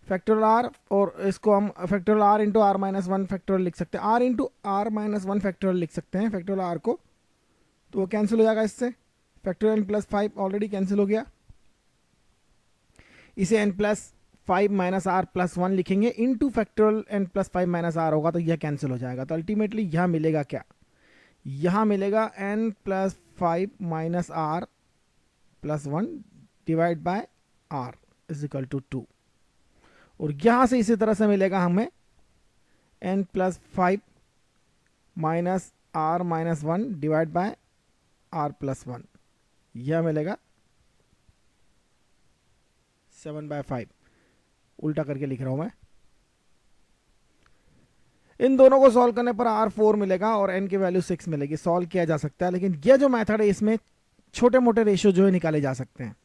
factorial r, और इसको हम factorial r into r minus 1 factorial लिख सकते हैं, r into r minus 1 factorial लिख सकते हैं फैक्टोरियल r को, तो वो कैंसिल हो जाएगा इससे। Factorial n plus 5 already cancel हो गया, इसे n plus 5 minus r plus 1 लिखेंगे into factorial n plus 5 minus r होगा तो यह कैंसिल हो जाएगा। तो अल्टीमेटली यह मिलेगा क्या, यहां मिलेगा n plus 5 minus r plus 1 by बाय r इज इक्वल टू 2, और यहां से इसी तरह से मिलेगा हमें n plus 5 minus r minus 1 by bye r+1, यह मिलेगा 7/5। उल्टा करके लिख रहा हूं मैं। इन दोनों को सॉल्व करने पर r4 मिलेगा और n की वैल्यू 6 मिलेगी। सॉल्व किया जा सकता है, लेकिन यह जो मेथड है इसमें छोटे मोटे रेशियो जो है निकाले जा सकते हैं।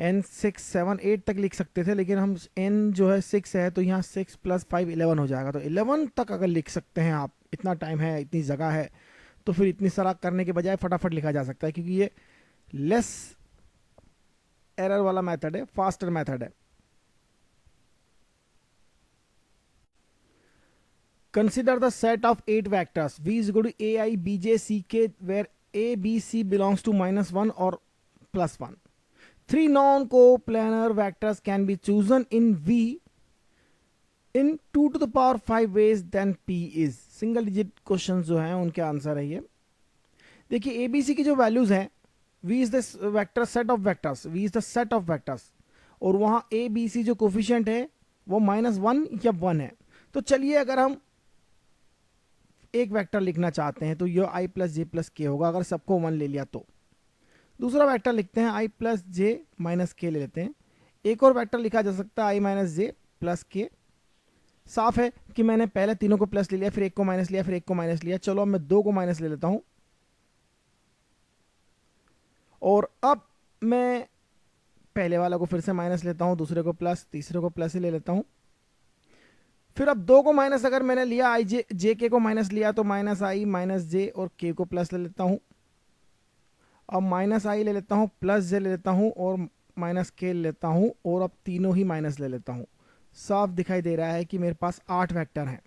n 6 7 8 तक लिख सकते थे, लेकिन हम n जो है 6 है तो यहाँ 6 + 5 11 हो जाएगा। तो 11 तक अगर लिख सकते हैं आप, इतना टाइम है, इतनी जगह है, तो फिर इतनी सारा करने के बजाय फटाफट लिखा जा सकता है, क्योंकि ये लेस एरर वाला मेथड है, फास्टर मेथड है। Consider the set of 8 vectors v is equal to ai bj ck where a b c belongs to -1 or +1. 3 non-coplanar vectors can be chosen in v in 2 to the power 5 ways, then p is। Single digit question जो हैं उनके answer है ये। देखिए abc की जो values हैं, v is the vector set of vectors, v is the set of vectors, और वहां abc जो कोफिशिएंट है वो -1 या 1 है। तो चलिए अगर हम एक वेक्टर लिखना चाहते हैं तो ये i + j + k होगा, अगर सबको 1 ले लिया तो। दूसरा वेक्टर लिखते हैं i + j - k ले लेते हैं। एक और वेक्टर लिखा जा सकता है i - j + k। साफ है कि मैंने पहले तीनों को प्लस ले लिया, फिर एक को माइनस लिया, फिर एक को माइनस लिया। चलो अब मैं 2 को माइनस ले लेता हूं, और अब मैं पहले वाला को फिर से माइनस लेता हूं, दूसरे को प्लस, तीसरे को प्लस ही ले लेता हूं। फिर अब 2 को माइनस अगर मैंने लिया, आई जे के को माइनस लिया, तो -i - j और k को प्लस ले लेता हूं। अब -i ले लेता हूं, +j ले लेता हूं और -k ले लेता हूं, और अब तीनों ही माइनस ले लेता हूं। साफ दिखाई दे रहा है कि मेरे पास 8 वेक्टर हैं।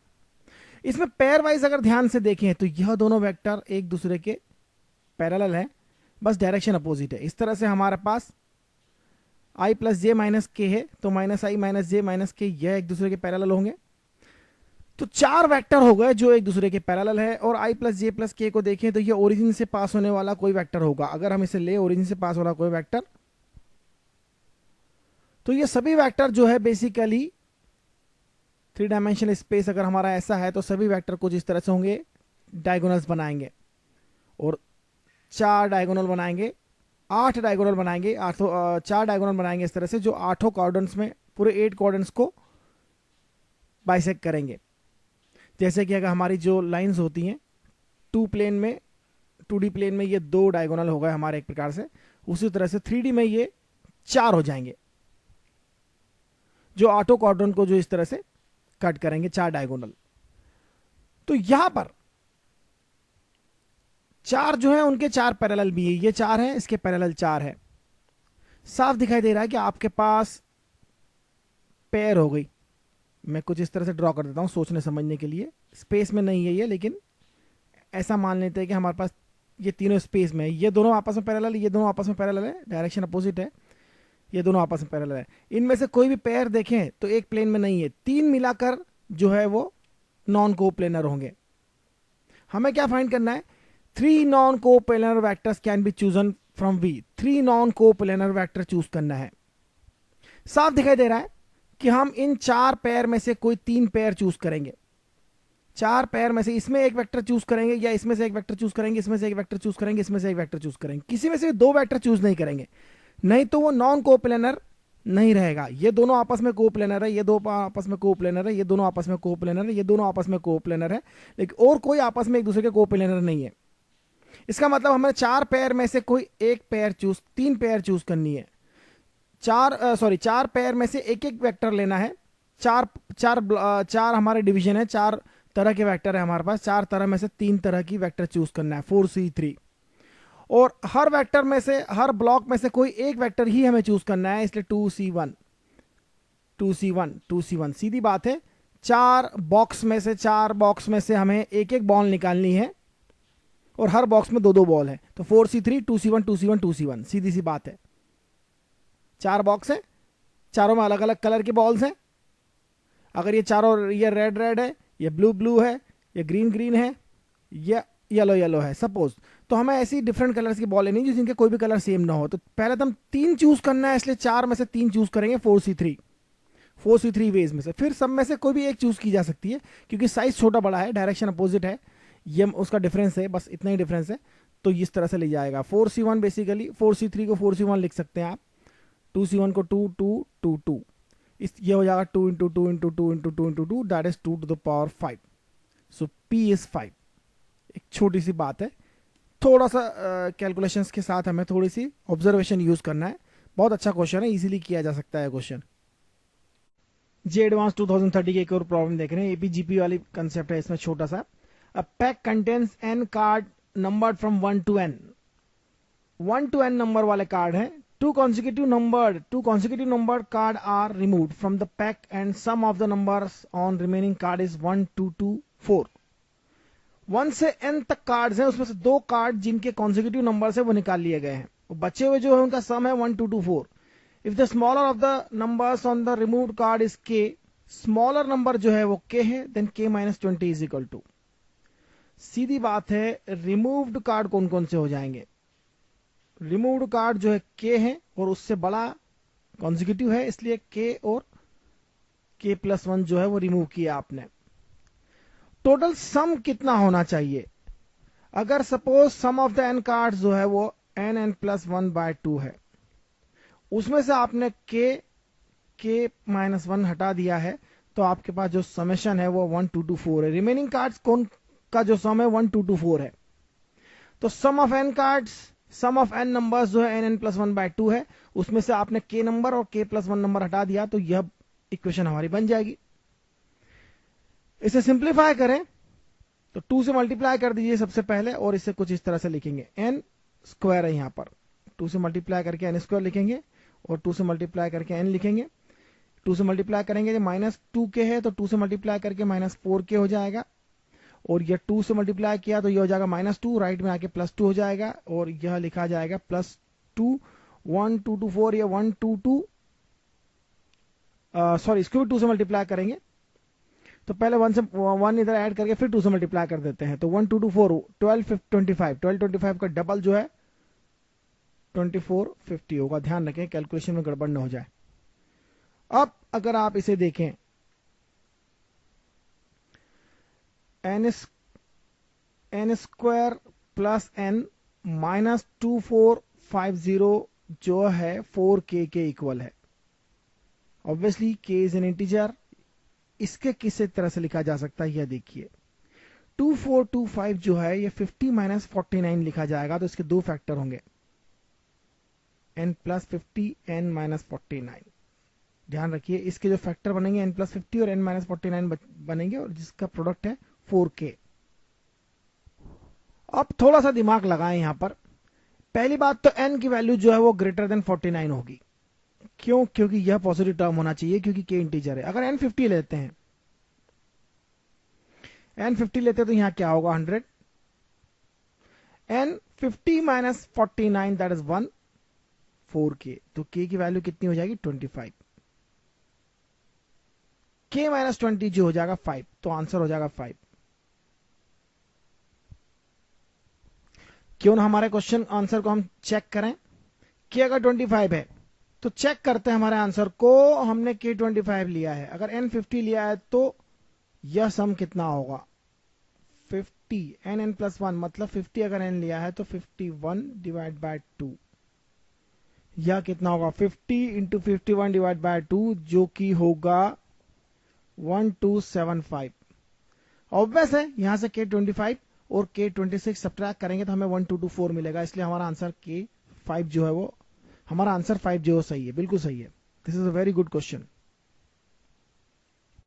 इसमें पेयर वाइज अगर ध्यान से देखें तो यह दोनों वेक्टर एक दूसरे के पैरेलल है, बस डायरेक्शन अपोजिट है। इस तरह से हमारे पास i + j - k है, तो -i - j - k यह एक दूसरे के पैरेलल होंगे। तो 4 वेक्टर हो गए जो एक दूसरे के पैरेलल है। और i + j + k को देखें तो ये ओरिजिन से पास होने वाला कोई वेक्टर होगा। अगर हम इसे ले ओरिजिन से पास वाला कोई वेक्टर, तो ये सभी वेक्टर जो है बेसिकली 3 डायमेंशनल स्पेस अगर हमारा ऐसा है तो सभी वेक्टर कुछ इस तरह से होंगे, डायगोनल्स बनाएंगे, और 4 डायगोनल बनाएंगे, 8 डायगोनल बनाएंगे, 4 डायगोनल बनाएंगे इस तरह से, जो 8 क्वाड्रेंट्स में पूरे 8 क्वाड्रेंट्स को बाइसेक्ट करेंगे। जैसे कि अगर हमारी जो लाइंस होती हैं 2D प्लेन में ये 2 डायगोनल हो गए हमारे एक प्रकार से, उसी तरह से 3D में ये 4 हो जाएंगे, जो 8 क्वाड्रेंट को जो इस तरह से कट करेंगे, 4 डायगोनल। तो यहां पर 4 जो है उनके 4 पैरेलल भी है, ये 4 है, इसके पैरेलल 4 है। साफ दिखाई दे रहा है कि आपके पास पेयर हो गई। मैं कुछ इस तरह से ड्रॉ कर देता हूं सोचने समझने के लिए। स्पेस में नहीं है ये, लेकिन ऐसा मान लेते हैं कि हमारे पास ये तीनों स्पेस में है। ये दोनों आपस में पैरेलल है, ये दोनों आपस में पैरेलल है, डायरेक्शन अपोजिट है, ये दोनों आपस में पैरेलल है। इनमें से कोई भी पेयर देखें तो एक प्लेन में नहीं है, 3 मिलाकर जो है वो नॉन कोप्लेनर होंगे। हमें क्या फाइंड करना है? 3 non coplanar vectors can be chosen from V। 3 non coplanar vector choose करना है। साफ दिखाई दे रहा है कि हम इन 4 पेयर में से कोई 3 पेयर चूज करेंगे। 4 पेयर में से इसमें एक वेक्टर चूज करेंगे, या इसमें से एक वेक्टर चूज करेंगे, इसमें से एक वेक्टर चूज करेंगे, इसमें से एक वेक्टर चूज करेंगे। किसी में से 2 वेक्टर चूज नहीं करेंगे, नहीं तो वो नॉन कोप्लेनर नहीं रहेगा। ये दोनों आपस में कोप्लेनर है, ये दो आपस में कोप्लेनर है, ये दोनों आपस में कोप्लेनर है, ये दोनों आपस में कोप्लेनर है, लेकिन और कोई आपस में एक दूसरे के कोप्लेनर नहीं है। इसका मतलब हमें 4 पेयर में से कोई एक पेयर 3 पेयर चूज करनी है। 4 पेयर में से एक एक वेक्टर लेना है। 4 हमारे डिवीजन है, 4 तरह के वेक्टर है हमारे पास। 4 तरह में से 3 तरह की वेक्टर चूज करना है, 4C3। और हर वेक्टर में से, हर ब्लॉक में से कोई एक वेक्टर ही हमें चूज करना है, इसलिए 2C1। सीधी बात है। 4 बॉक्स में से हमें एक एक बॉल निकालनी है, और हर बॉक्स में 2-2 बॉल है, तो 4C3 2C1 सीधी सी बात है। 4 बॉक्स है, चारों में अलग अलग कलर के बॉल्स हैं। अगर ये चारों, ये रेड है, ये ब्लू है, ये ग्रीन है, ये येलो है सपोज, तो हमें ऐसी डिफरेंट कलर्स की बॉल लेनी जिनके कोई भी कलर सेम ना हो। तो पहले तो हम 3 चूज करना है, इसलिए 4 में से 3 चूज करेंगे 4C3 वेज में से। फिर सब में से कोई भी एक चूज की जा सकती है, क्योंकि साइज छोटा बड़ा है, डायरेक्शन अपोजिट है, ये उसका डिफरेंस है, बस इतना ही डिफरेंस है। तो इस तरह से ले जाएगा 4c1 बेसिकली 4c3 को 4c1 लिख सकते हैं आप, 2c1 को 2 2 2 2, ये हो जाएगा 2 into 2 into 2 into 2 into 2 that is 2 to the power 5। So p is 5। एक छोटी सी बात है, थोड़ा सा कैलकुलेशंस के साथ हमें थोड़ी सी ऑब्जर्वेशन यूज करना है। बहुत अच्छा क्वेश्चन है, इजीली किया जा सकता है क्वेश्चन। जे एडवांस 2030 की एक और प्रॉब्लम देख रहे हैं, एपीजीपी वाली कंसेप्ट है इसमें छोटा सा। A pack contains n card numbered from 1 to n, 1 to n number वाले कार्ड हैं। two consecutive numbered card are removed from the pack and sum of the numbers on remaining card is 1 2 2 4। 1 से n तक cards हैं, उसमें से 2 card जिनके consecutive number है वो निकाल लिए गए हैं, बचे हुए जो है उनका सम है 1 2 2 4। If the smaller of the numbers on the removed card is k, smaller number जो है वो k है, then k minus 20 is equal to. सीधी बात है, रिमूव्ड कार्ड कौन कौन से हो जाएंगे? रिमूव्ड कार्ड जो है k है और उससे बड़ा कॉन्सिक्यूटिव है, इसलिए k और k प्लस 1 जो है वो रिमूव किया आपने। टोटल सम कितना होना चाहिए? अगर suppose sum of the n card जो है वो n प्लस 1 बाय 2 है, उसमें से आपने k माइनस 1 हटा दिया है, तो आपके पास जो समेशन है वो 1 2 2 4 है। रिमेनिंग कार्ड्स कौन का जो सम है 1 2 2 4 है। तो sum of n cards, sum of n numbers जो है n प्लस 1 बाय 2 है, उसमें से आपने k नंबर और k प्लस 1 नंबर हटा दिया, तो यह इक्वेशन हमारी बन जाएगी। इसे सिंप्लीफाई करें तो 2 से मल्टीप्लाई कर दीजिए सबसे पहले, और इसे कुछ इस तरह से लिखेंगे, n स्क्वायर है यहां पर, 2 से मल्टीप्लाई करके n स्क्वायर लिखेंगे और 2 से मल्टीप्लाई करके n लिखेंगे। 2 से मल्टीप्लाई करेंगे, माइनस 2k है तो 2 से मल्टीप्लाई करके माइनस 4k हो जाएगा, और यह 2 से मल्टीप्लाई किया तो यह हो जाएगा माइनस 2, राइट में आके प्लस 2 हो जाएगा, और यह लिखा जाएगा प्लस 2 1 2 2 4, या 1 2 2 सॉरी, इसको भी 2 से मल्टीप्लाई करेंगे तो पहले 1 से 1 इधर ऐड करके फिर 2 से मल्टीप्लाई कर देते हैं, तो 1 2 2 4 12 25, 12 25 का डबल जो है 24 50 होगा। ध्यान रखें कैलकुलेशन में गड़बड़ न हो जाए। अब अगर आप इसे देखें, n square plus n minus 2450 जो है 4k के इक्वल है। Obviously k is an integer, इसके किसी तरह से लिखा जा सकता है, यह देखिए 2425 जो है ये 50 माइनस 49 लिखा जाएगा, तो इसके दो फैक्टर होंगे, n प्लस 50 n माइनस 49। ध्यान रखिए इसके जो फैक्टर बनेंगे n प्लस 50 और n माइनस 49 बनेंगे, और जिसका प्रोडक्ट है 4k। अब थोड़ा सा दिमाग लगाएं यहां पर। पहली बात तो n की वैल्यू जो है वो ग्रेटर देन 49 होगी। क्यों? क्योंकि यह पॉजिटिव टर्म होना चाहिए, क्योंकि k इंटीजर है। अगर n 50 लेते हैं, n 50 लेते हैं तो यहां क्या होगा 100, n 50 minus 49 that is 1 4k, तो k की वैल्यू कितनी हो जाएगी 25, k माइनस 20 जो हो जाएगा 5, तो आंसर हो जाएगा 5। क्यों ना हमारे क्वेश्चन आंसर को हम चेक करें। k अगर 25 है तो चेक करते हैं हमारे आंसर को, हमने k 25 लिया है, अगर n 50 लिया है तो यह सम कितना होगा 50 n प्लस 1, मतलब 50 अगर n लिया है तो 51 डिवाइड बाय 2, यह कितना होगा 50 इंटू 51 डिवाइड बाय 2, जो कि होगा 1275। ऑब्वियस है यहां से k 25 और k 26 सब्ट्रैक्ट करेंगे तो हमें 1224 मिलेगा, इसलिए हमारा आंसर k 5 जो है वो, हमारा आंसर 5 जो सही है, बिल्कुल सही है। This is a very good question.